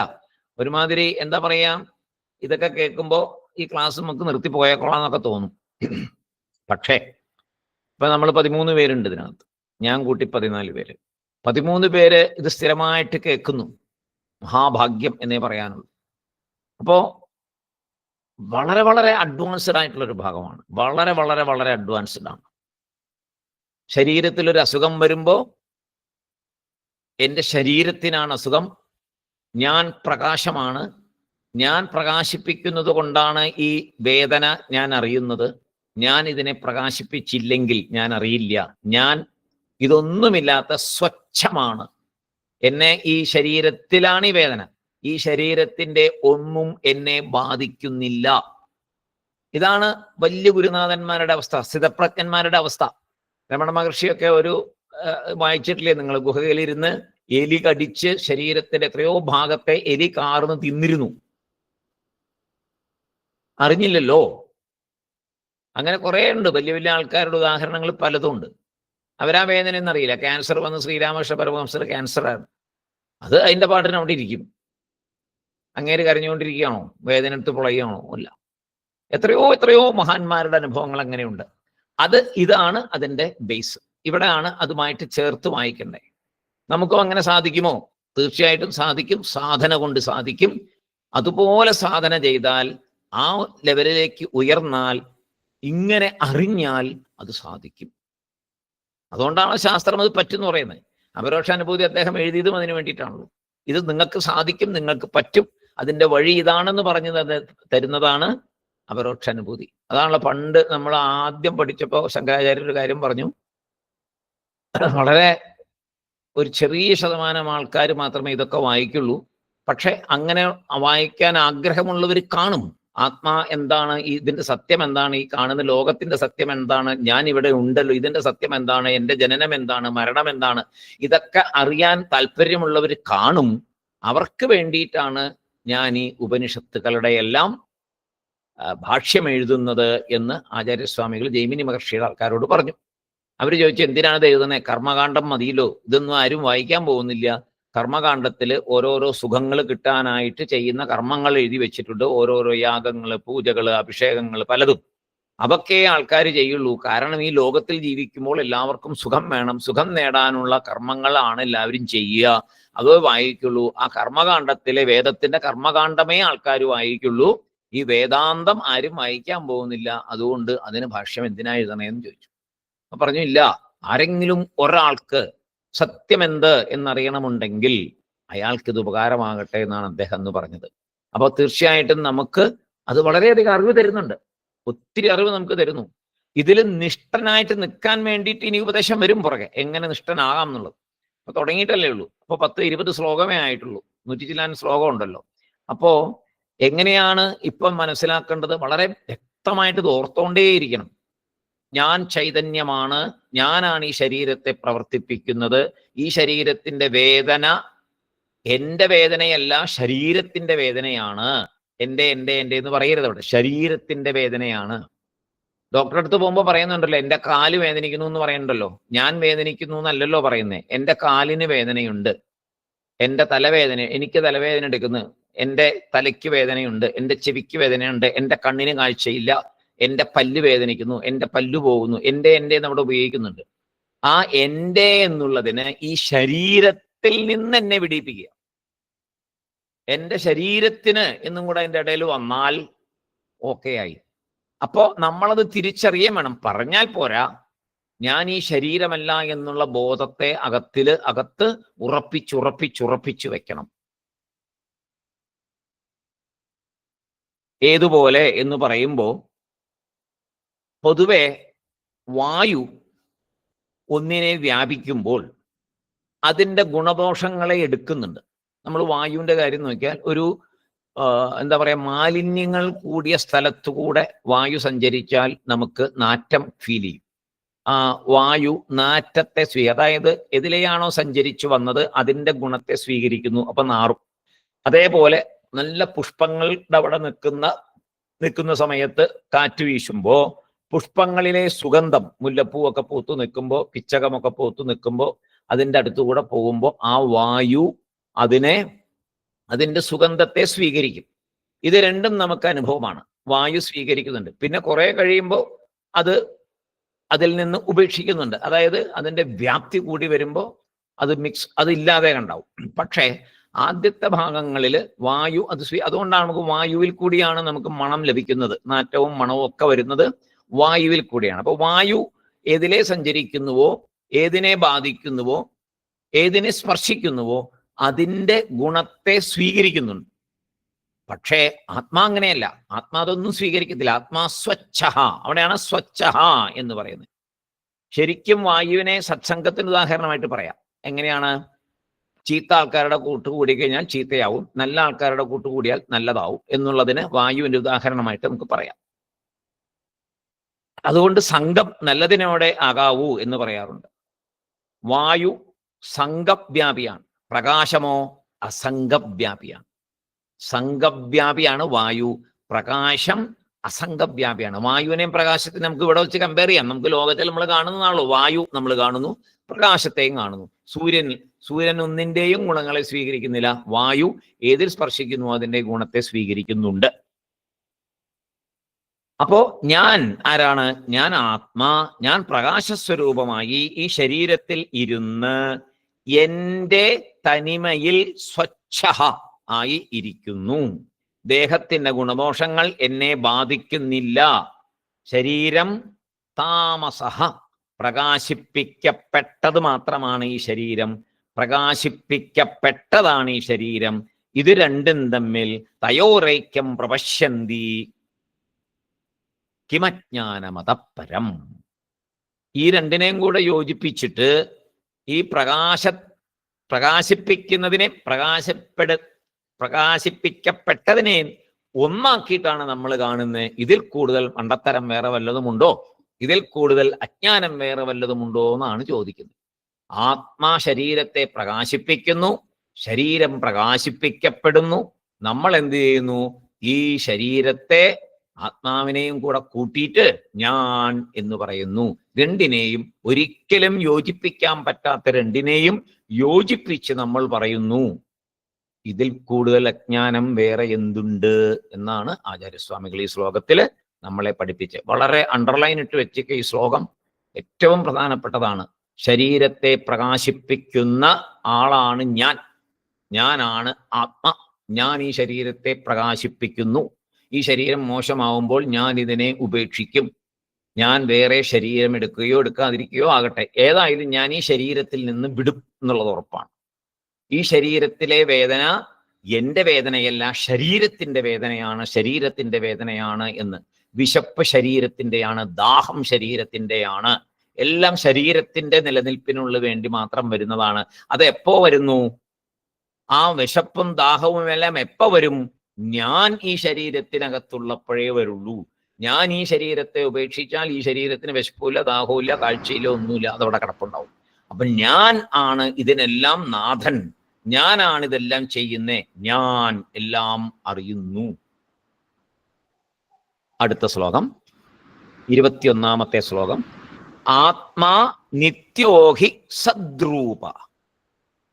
ഒരുമാതിരി എന്താ പറയാ, ഇതൊക്കെ കേൾക്കുമ്പോ ഈ ക്ലാസ് നമുക്ക് നിർത്തിപ്പോയേക്കൊള്ളാന്നൊക്കെ തോന്നും. പക്ഷേ ഇപ്പൊ നമ്മൾ 13 പേരുണ്ട് ഇതിനകത്ത്, ഞാൻ കൂട്ടി 14 പേര്. 13 പേര് ഇത് സ്ഥിരമായിട്ട് കേൾക്കുന്നു. മഹാഭാഗ്യം എന്നേ പറയാനുള്ളൂ. അപ്പോ വളരെ വളരെ അഡ്വാൻസ്ഡ് ആയിട്ടുള്ള ഒരു ഭാഗമാണ്. വളരെ വളരെ വളരെ അഡ്വാൻസ്ഡ് ആണ്. ശരീരത്തിലൊരു അസുഖം വരുമ്പോ എൻ്റെ ശരീരത്തിനാണ് അസുഖം, ഞാൻ പ്രകാശമാണ്. ഞാൻ പ്രകാശിപ്പിക്കുന്നത് കൊണ്ടാണ് ഈ വേദന ഞാൻ അറിയുന്നത്. ഞാൻ ഇതിനെ പ്രകാശിപ്പിച്ചില്ലെങ്കിൽ ഞാൻ അറിയില്ല. ഞാൻ ഇതൊന്നുമില്ലാത്ത സ്വച്ഛമാണ്. എന്നെ ഈ ശരീരത്തിലാണ് ഈ വേദന, ഈ ശരീരത്തിന്റെ ഒന്നും എന്നെ ബാധിക്കുന്നില്ല. ഇതാണ് വലിയ ഗുരുനാഥന്മാരുടെ അവസ്ഥ, സ്ഥിതപ്രജ്ഞന്മാരുടെ അവസ്ഥ. രമണ മഹർഷിയൊക്കെ ഒരു വായിച്ചിട്ടില്ലേ നിങ്ങൾ? ഗുഹയിലിരുന്ന് എലി കടിച്ച് ശരീരത്തിന്റെ എത്രയോ ഭാഗത്തെ എലി കാർന്ന് തിന്നിരുന്നു, അറിഞ്ഞില്ലല്ലോ. അങ്ങനെ കുറെ ഉണ്ട്, വലിയ വലിയ ആൾക്കാരുടെ ഉദാഹരണങ്ങൾ പലതും ഉണ്ട്. അവരാ വേദന എന്നറിയില്ല. ക്യാൻസർ വന്ന് ശ്രീരാമകൃഷ്ണ പരമഹംസർ ക്യാൻസറാണ്, അത് അതിന്റെ പാട്ടിന് അവിടെ ഇരിക്കും. അങ്ങേര് കരഞ്ഞുകൊണ്ടിരിക്കുകയാണോ? വേദന എടുത്ത് പൊളയുകയാണോ? അല്ല. എത്രയോ എത്രയോ മഹാന്മാരുടെ അനുഭവങ്ങൾ അങ്ങനെയുണ്ട്. ഇതാണ് അതിന്റെ ബേസ്. ഇവിടെയാണ് അതുമായിട്ട് ചേർത്ത് വായിക്കണ്ടേ. നമുക്കും അങ്ങനെ സാധിക്കുമോ? തീർച്ചയായിട്ടും സാധിക്കും. സാധന കൊണ്ട് സാധിക്കും. അതുപോലെ സാധന ചെയ്താൽ, ആ ലെവലിലേക്ക് ഉയർന്നാൽ, ഇങ്ങനെ അറിഞ്ഞാൽ അത് സാധിക്കും. അതുകൊണ്ടാണ് ശാസ്ത്രം അത് പറ്റുമെന്ന് പറയുന്നത്. അപരോക്ഷാനുഭൂതി അദ്ദേഹം എഴുതിയതും അതിനു വേണ്ടിയിട്ടാണല്ലോ. ഇത് നിങ്ങൾക്ക് സാധിക്കും, നിങ്ങൾക്ക് പറ്റും, അതിന്റെ വഴി ഇതാണെന്ന് പറഞ്ഞു തരുന്നതാണ് അപരോക്ഷാനുഭൂതി. അതാണല്ലോ പണ്ട് നമ്മൾ ആദ്യം പഠിച്ചപ്പോൾ ശങ്കരാചാര്യ ഒരു കാര്യം പറഞ്ഞു. വളരെ ഒരു ചെറിയ ശതമാനം ആൾക്കാർ മാത്രമേ ഇതൊക്കെ വായിക്കുള്ളൂ. പക്ഷെ അങ്ങനെ വായിക്കാൻ ആഗ്രഹമുള്ളവർ കാണും. ആത്മാ എന്താണ്, ഇതിന്റെ സത്യം എന്താണ്, ഈ കാണുന്ന ലോകത്തിന്റെ സത്യം എന്താണ്, ഞാൻ ഇവിടെ ഉണ്ടല്ലോ, ഇതിന്റെ സത്യം എന്താണ്, എൻ്റെ ജനനം എന്താണ്, മരണം എന്താണ്, ഇതൊക്കെ അറിയാൻ താല്പര്യമുള്ളവർ കാണും. അവർക്ക് വേണ്ടിയിട്ടാണ് ഞാൻ ഈ ഉപനിഷത്തുക്കളുടെ എല്ലാം ഭാഷ്യം എഴുതുന്നത് എന്ന് ആചാര്യസ്വാമികൾ ജൈമിനി മഹർഷിയുടെ ആൾക്കാരോട് പറഞ്ഞു. അവർ ചോദിച്ചു, എന്തിനാണ് ഇത് എഴുതുന്നത്? കർമ്മകാണ്ഡം മതിയല്ലോ, ഇതൊന്നും ആരും വായിക്കാൻ പോകുന്നില്ല. കർമ്മകാണ്ഡത്തിൽ ഓരോരോ സുഖങ്ങൾ കിട്ടാനായിട്ട് ചെയ്യുന്ന കർമ്മങ്ങൾ എഴുതി വെച്ചിട്ടുണ്ട്. ഓരോരോ യാഗങ്ങൾ, പൂജകൾ, അഭിഷേകങ്ങൾ പലതും. അതൊക്കെ ആൾക്കാർ ചെയ്യുള്ളൂ. കാരണം ഈ ലോകത്തിൽ ജീവിക്കുമ്പോൾ എല്ലാവർക്കും സുഖം വേണം. സുഖം നേടാനുള്ള കർമ്മങ്ങളാണ് എല്ലാവരും ചെയ്യുക. അത് വായിക്കുള്ളൂ. ആ കർമ്മകാണ്ഡത്തിലെ വേദത്തിന്റെ കർമ്മകാണ്ഡമേ ആൾക്കാർ വായിക്കുള്ളൂ. ഈ വേദാന്തം ആരും വായിക്കാൻ പോകുന്നില്ല. അതുകൊണ്ട് അതിന് ഭാഷ്യം എന്തിനാ എഴുതണേന്ന് ചോദിച്ചു. പറഞ്ഞു, ഇല്ല, ആരെങ്കിലും ഒരാൾക്ക് സത്യം എന്ത് എന്നറിയണമുണ്ടെങ്കിൽ അയാൾക്ക് ഇത് ഉപകാരമാകട്ടെ എന്നാണ് അദ്ദേഹം എന്ന് പറഞ്ഞത്. അപ്പോൾ തീർച്ചയായിട്ടും നമുക്ക് അത് വളരെയധികം അറിവ് തരുന്നുണ്ട്. ഒത്തിരി അറിവ് നമുക്ക് തരുന്നു. ഇതിൽ നിഷ്ഠനായിട്ട് നിൽക്കാൻ വേണ്ടിയിട്ട് ഇനി ഉപദേശം വരും പുറകെ, എങ്ങനെ നിഷ്ഠനാകാം എന്നുള്ളത്. അപ്പൊ തുടങ്ങിയിട്ടല്ലേ ഉള്ളൂ. അപ്പോൾ 10-20 ശ്ലോകമേ ആയിട്ടുള്ളൂ. 100 ചില്ലാൻ ശ്ലോകം ഉണ്ടല്ലോ. അപ്പോ എങ്ങനെയാണ് ഇപ്പം മനസ്സിലാക്കേണ്ടത്? വളരെ വ്യക്തമായിട്ട് ഇത് ഓർത്തോണ്ടേയിരിക്കണം. ഞാൻ ചൈതന്യമാണ്, ഞാനാണ് ഈ ശരീരത്തെ പ്രവർത്തിപ്പിക്കുന്നത്. ഈ ശരീരത്തിന്റെ വേദന എൻ്റെ വേദനയല്ല, ശരീരത്തിന്റെ വേദനയാണ്. എൻ്റെ എന്ന് പറയരുത് അവിടെ. ശരീരത്തിന്റെ വേദനയാണ്. ഡോക്ടറെ അടുത്ത് പോകുമ്പോൾ പറയുന്നുണ്ടല്ലോ, എൻ്റെ കാല് വേദനിക്കുന്നു എന്ന് പറയുന്നുണ്ടല്ലോ. ഞാൻ വേദനിക്കുന്നു എന്നല്ലല്ലോ പറയുന്നേ. എൻ്റെ കാലിന് വേദനയുണ്ട്, എൻ്റെ തലവേദന, എനിക്ക് തലവേദന എടുക്കുന്നു, എൻ്റെ തലയ്ക്ക് വേദനയുണ്ട്, എൻ്റെ ചെവിക്ക് വേദനയുണ്ട്, എൻ്റെ കണ്ണിന് കാഴ്ചയില്ല, എൻ്റെ പല്ല് വേദനിക്കുന്നു, എൻ്റെ പല്ല് പോകുന്നു. എൻ്റെ നമ്മുടെ ഉപയോഗിക്കുന്നുണ്ട്. ആ എൻ്റെ എന്നുള്ളതിന് ഈ ശരീരത്തിൽ നിന്ന് എന്നെ വിടിയിപ്പിക്കുക. എൻ്റെ ശരീരത്തിന് എന്നും കൂടെ അതിൻ്റെ ഇടയിൽ വന്നാൽ ഓക്കെ ആയി. അപ്പോ നമ്മളത് തിരിച്ചറിയാൻ വേണം. പറഞ്ഞാൽ പോരാ, ഞാൻ ഈ ശരീരമല്ല എന്നുള്ള ബോധത്തെ അകത്ത് ഉറപ്പിച്ചു വെക്കണം. ഏതുപോലെ എന്ന് പറയുമ്പോൾ, പൊതുവെ വായു ഒന്നിനെ വ്യാപിക്കുമ്പോൾ അതിൻ്റെ ഗുണദോഷങ്ങളെ എടുക്കുന്നുണ്ട്. നമ്മൾ വായുവിൻ്റെ കാര്യം നോക്കിയാൽ, ഒരു എന്താ പറയുക, മാലിന്യങ്ങൾ കൂടിയ സ്ഥലത്തുകൂടെ വായു സഞ്ചരിച്ചാൽ നമുക്ക് നാറ്റം ഫീൽ ചെയ്യും. വായു നാറ്റത്തെ അതായത് എതിലെയാണോ സഞ്ചരിച്ചു വന്നത് അതിൻ്റെ ഗുണത്തെ സ്വീകരിക്കുന്നു, അപ്പൊ നാറും. അതേപോലെ നല്ല പുഷ്പങ്ങളുടെ അവിടെ നിൽക്കുന്ന സമയത്ത് കാറ്റ് വീശുമ്പോൾ പുഷ്പങ്ങളിലെ സുഗന്ധം, മുല്ലപ്പൂവൊക്കെ പൂത്തു നിൽക്കുമ്പോൾ, പിച്ചകമൊക്കെ പൂത്തു നിൽക്കുമ്പോൾ, അതിൻ്റെ അടുത്തുകൂടെ പോകുമ്പോൾ ആ വായു അതിൻ്റെ സുഗന്ധത്തെ സ്വീകരിക്കും. ഇത് രണ്ടും നമുക്ക് അനുഭവമാണ്. വായു സ്വീകരിക്കുന്നുണ്ട്. പിന്നെ കുറെ കഴിയുമ്പോൾ അതിൽ നിന്ന് ഉപേക്ഷിക്കുന്നുണ്ട്. അതായത് അതിൻ്റെ വ്യാപ്തി കൂടി വരുമ്പോൾ അതില്ലാതെ കണ്ടാവും. പക്ഷേ ആദ്യത്തെ ഭാഗങ്ങളിൽ വായു അതുകൊണ്ടാണ് നമുക്ക് വായുവിൽ കൂടിയാണ് നമുക്ക് മണം ലഭിക്കുന്നത്. നാറ്റവും മണവും ഒക്കെ വരുന്നത് വായുവിൽ കൂടിയാണ്. അപ്പോൾ വായു ഏതിലെ സഞ്ചരിക്കുന്നുവോ, ഏതിനെ ബാധിക്കുന്നുവോ, ഏതിനെ സ്പർശിക്കുന്നുവോ അതിൻ്റെ ഗുണത്തെ സ്വീകരിക്കുന്നുണ്ട്. പക്ഷേ ആത്മാ അങ്ങനെയല്ല. ആത്മാ അതൊന്നും സ്വീകരിക്കത്തില്ല. ആത്മാ സ്വച്ഛ, അവിടെയാണ് സ്വച്ഛ എന്ന് പറയുന്നത്. ശരിക്കും വായുവിനെ സത്സംഗത്തിന് ഉദാഹരണമായിട്ട് പറയാം. എങ്ങനെയാണ്? ചീത്ത ആൾക്കാരുടെ കൂട്ടുകൂടി കഴിഞ്ഞാൽ ചീത്തയാവും, നല്ല ആൾക്കാരുടെ കൂട്ടുകൂടിയാൽ നല്ലതാവും എന്നുള്ളതിന് വായുവിന്റെ ഉദാഹരണമായിട്ട് നമുക്ക് പറയാം. അതുകൊണ്ട് സംഘം നല്ലതിനോടെ ആകാവൂ എന്ന് പറയാറുണ്ട്. വായു സംഘവ്യാപിയാണ്, പ്രകാശമോ അസംഘവ്യാപിയാണ്. സംഘവ്യാപിയാണ് വായു, പ്രകാശം അസംഘവ്യാപിയാണ്. വായുവിനെയും പ്രകാശത്തിനും നമുക്ക് ഇവിടെ വെച്ച് കമ്പയർ ചെയ്യാം. നമുക്ക് ലോകത്തിൽ നമ്മൾ കാണുന്നതാണല്ലോ വായു, നമ്മൾ കാണുന്നു, പ്രകാശത്തെയും കാണുന്നു. സൂര്യൻ ഒന്നിൻ്റെയും ഗുണങ്ങളെ സ്വീകരിക്കുന്നില്ല. വായു ഏതിൽ സ്പർശിക്കുന്നു അതിൻ്റെ ഗുണത്തെ സ്വീകരിക്കുന്നുണ്ട്. അപ്പോ ഞാൻ ആരാണ്? ഞാൻ ആത്മാ. ഞാൻ പ്രകാശസ്വരൂപമായി ഈ ശരീരത്തിൽ ഇരുന്ന് എന്റെ തനിമയിൽ സ്വച്ഛ ആയി ഇരിക്കുന്നു. ദേഹത്തിന്റെ ഗുണദോഷങ്ങൾ എന്നെ ബാധിക്കുന്നില്ല. ശരീരം താമസഃ, പ്രകാശിപ്പിക്കപ്പെട്ടത് മാത്രമാണ് ഈ ശരീരം, പ്രകാശിപ്പിക്കപ്പെട്ടതാണ് ഈ ശരീരം. ഇത് രണ്ടും തമ്മിൽ തയോരൈക്യം പ്രപശ്യന്തി കിമജ്ഞാനമതപരം. ഈ രണ്ടിനെയും കൂടെ യോജിപ്പിച്ചിട്ട് ഈ പ്രകാശിപ്പിക്കുന്നതിനെ പ്രകാശിപ്പിക്കപ്പെട്ടതിനെ ഒന്നാക്കിയിട്ടാണ് നമ്മൾ കാണുന്നത്. ഇതിൽ കൂടുതൽ മണ്ടത്തരം വേറെ വല്ലതുമുണ്ടോ? ഇതിൽ കൂടുതൽ അജ്ഞാനം വേറെ വല്ലതുമുണ്ടോ എന്നാണ് ചോദിക്കുന്നത്. ആത്മാ ശരീരത്തെ പ്രകാശിപ്പിക്കുന്നു, ശരീരം പ്രകാശിപ്പിക്കപ്പെടുന്നു. നമ്മൾ എന്ത് ചെയ്യുന്നു? ഈ ശരീരത്തെ ആത്മാവിനെയും കൂടെ കൂട്ടിയിട്ട് ഞാൻ എന്ന് പറയുന്നു. രണ്ടിനെയും ഒരിക്കലും യോജിപ്പിക്കാൻ പറ്റാത്ത രണ്ടിനെയും യോജിപ്പിച്ച് നമ്മൾ പറയുന്നു. ഇതിൽ കൂടുതൽ അജ്ഞാനം വേറെ എന്തുണ്ട് എന്നാണ് ആചാര്യസ്വാമികൾ ഈ ശ്ലോകത്തിൽ നമ്മളെ പഠിപ്പിച്ച് വളരെ അണ്ടർലൈൻ ഇട്ട് വെച്ചിട്ട് ഈ ശ്ലോകം ഏറ്റവും പ്രധാനപ്പെട്ടതാണ്. ശരീരത്തെ പ്രകാശിപ്പിക്കുന്ന ആളാണ് ഞാൻ. ഞാനാണ് ആത്മ. ഞാൻ ഈ ശരീരത്തെ പ്രകാശിപ്പിക്കുന്നു. ഈ ശരീരം മോശമാവുമ്പോൾ ഞാൻ ഇതിനെ ഉപേക്ഷിക്കും. ഞാൻ വേറെ ശരീരം എടുക്കുകയോ എടുക്കാതിരിക്കുകയോ ആകട്ടെ, ഏതായാലും ഞാൻ ഈ ശരീരത്തിൽ നിന്ന് വിടും എന്നുള്ളത് ഉറപ്പാണ്. ഈ ശരീരത്തിലെ വേദന എൻ്റെ വേദനയല്ല, ശരീരത്തിന്റെ വേദനയാണ്, ശരീരത്തിന്റെ വേദനയാണ് എന്ന്. വിശപ്പ് ശരീരത്തിൻ്റെയാണ്, ദാഹം ശരീരത്തിൻ്റെയാണ്, എല്ലാം ശരീരത്തിന്റെ നിലനിൽപ്പിനുള്ള വേണ്ടി മാത്രം വരുന്നതാണ്. അത് എപ്പോ വരുന്നു? ആ വിശപ്പും ദാഹവും എല്ലാം എപ്പോ വരും? ഞാൻ ഈ ശരീരത്തിനകത്തുള്ളപ്പോഴേ വരുള്ളൂ. ഞാൻ ഈ ശരീരത്തെ ഉപേക്ഷിച്ചാൽ ഈ ശരീരത്തിന് വിശപ്പില്ല, ദാഹവുമില്ല, കാഴ്ചയില്ല, ഒന്നുമില്ല, അതവിടെ കിടപ്പുണ്ടാവും. അപ്പൊ ഞാൻ ആണ് ഇതിനെല്ലാം നാഥൻ, ഞാനാണ് ഇതെല്ലാം ചെയ്യുന്നേ, ഞാൻ എല്ലാം അറിയുന്നു. അടുത്ത ശ്ലോകം 21-ാമത്തെ ശ്ലോകം. ആത്മാ നിത്യോഹി സദ്രൂപ.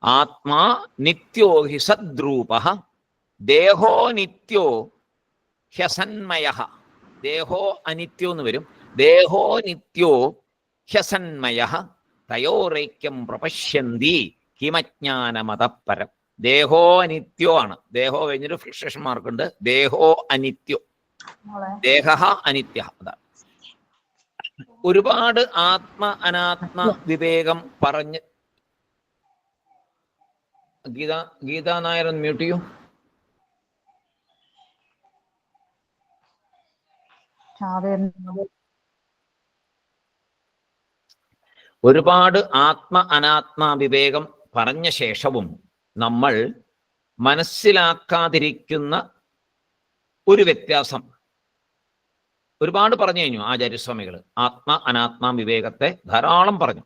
ആത്മാ നിത്യോഹി സദ്രൂപ ദേഹോ നിത്യോ ഹ്യസന്മയഃ. ദേഹോ അനിത്യോ എന്ന് വരും. ദേഹോ നിത്യോ ഹ്യസന്മയഃ തയോരൈക്യം പ്രപശ്യന്തി കിമജ്ഞാനമതപരം. ദേഹോ അനിത്യോ ആണ്. ദേഹോ കഴിഞ്ഞൊരു ഫിക്സേഷൻ മാർക്കുണ്ട്. ദേഹോ അനിത്യോ, ദേഹ അനിത്യ. അതാണ് ഒരുപാട് ആത്മ അനാത്മ വിവേകം പറഞ്ഞ്. ഗീതാ നായർ മ്യൂട്ട് ചെയ്യൂ. ഒരുപാട് ആത്മ അനാത്മ വിവേകം പറഞ്ഞ ശേഷവും നമ്മൾ മനസ്സിലാക്കാതിരിക്കുന്ന ഒരു വ്യത്യാസം ഒരുപാട് പറഞ്ഞു കഴിഞ്ഞു ആചാര്യസ്വാമികൾ. ആത്മ അനാത്മ വിവേകത്തെ ധാരാളം പറഞ്ഞു.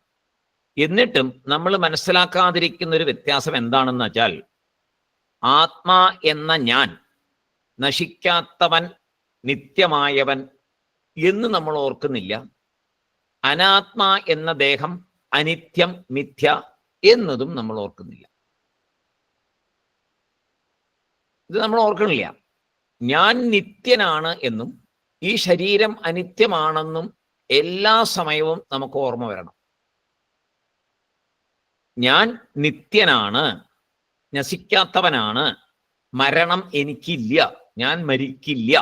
എന്നിട്ടും നമ്മൾ മനസ്സിലാക്കാതിരിക്കുന്ന ഒരു വ്യത്യാസം എന്താണെന്ന് വെച്ചാൽ, ആത്മാ എന്ന ഞാൻ നശിക്കാത്തവൻ, നിത്യമായവൻ എന്ന് നമ്മൾ ഓർക്കുന്നില്ല. അനാത്മാ എന്ന ദേഹം അനിത്യം, മിഥ്യ എന്നതും നമ്മൾ ഓർക്കുന്നില്ല. ഇത് നമ്മൾ ഓർക്കണില്ല. ഞാൻ നിത്യനാണ് എന്നും ഈ ശരീരം അനിത്യമാണെന്നും എല്ലാ സമയവും നമുക്ക് ഓർമ്മ വരണം. ഞാൻ നിത്യനാണ്, നശിക്കാത്തവനാണ്, മരണം എനിക്കില്ല, ഞാൻ മരിക്കില്ല.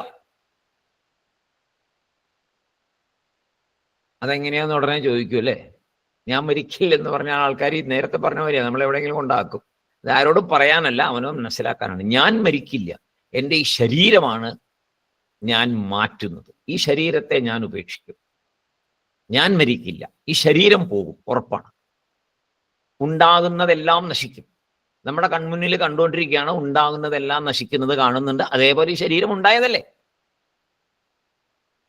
അതെങ്ങനെയാന്ന് ഉടനെ ചോദിക്കൂ അല്ലേ? ഞാൻ മരിക്കില്ലെന്ന് പറഞ്ഞ ആൾക്കാർ നേരത്തെ പറഞ്ഞ പോലെയാണ്, നമ്മൾ എവിടെയെങ്കിലും കൊണ്ടാക്കും. അത് ആരോടും പറയാനല്ല, അവനോ മനസ്സിലാക്കാനാണ്. ഞാൻ മരിക്കില്ല, എൻ്റെ ഈ ശരീരമാണ് ഞാൻ മാറ്റുന്നത്. ഈ ശരീരത്തെ ഞാൻ ഉപേക്ഷിക്കും. ഞാൻ മരിക്കില്ല, ഈ ശരീരം പോകും, ഉറപ്പാണ്. ഉണ്ടാകുന്നതെല്ലാം നശിക്കും. നമ്മുടെ കൺമുന്നിൽ കണ്ടുകൊണ്ടിരിക്കുകയാണ്, ഉണ്ടാകുന്നതെല്ലാം നശിക്കുന്നത് കാണുന്നുണ്ട്. അതേപോലെ ഈ ശരീരം ഉണ്ടായതല്ലേ,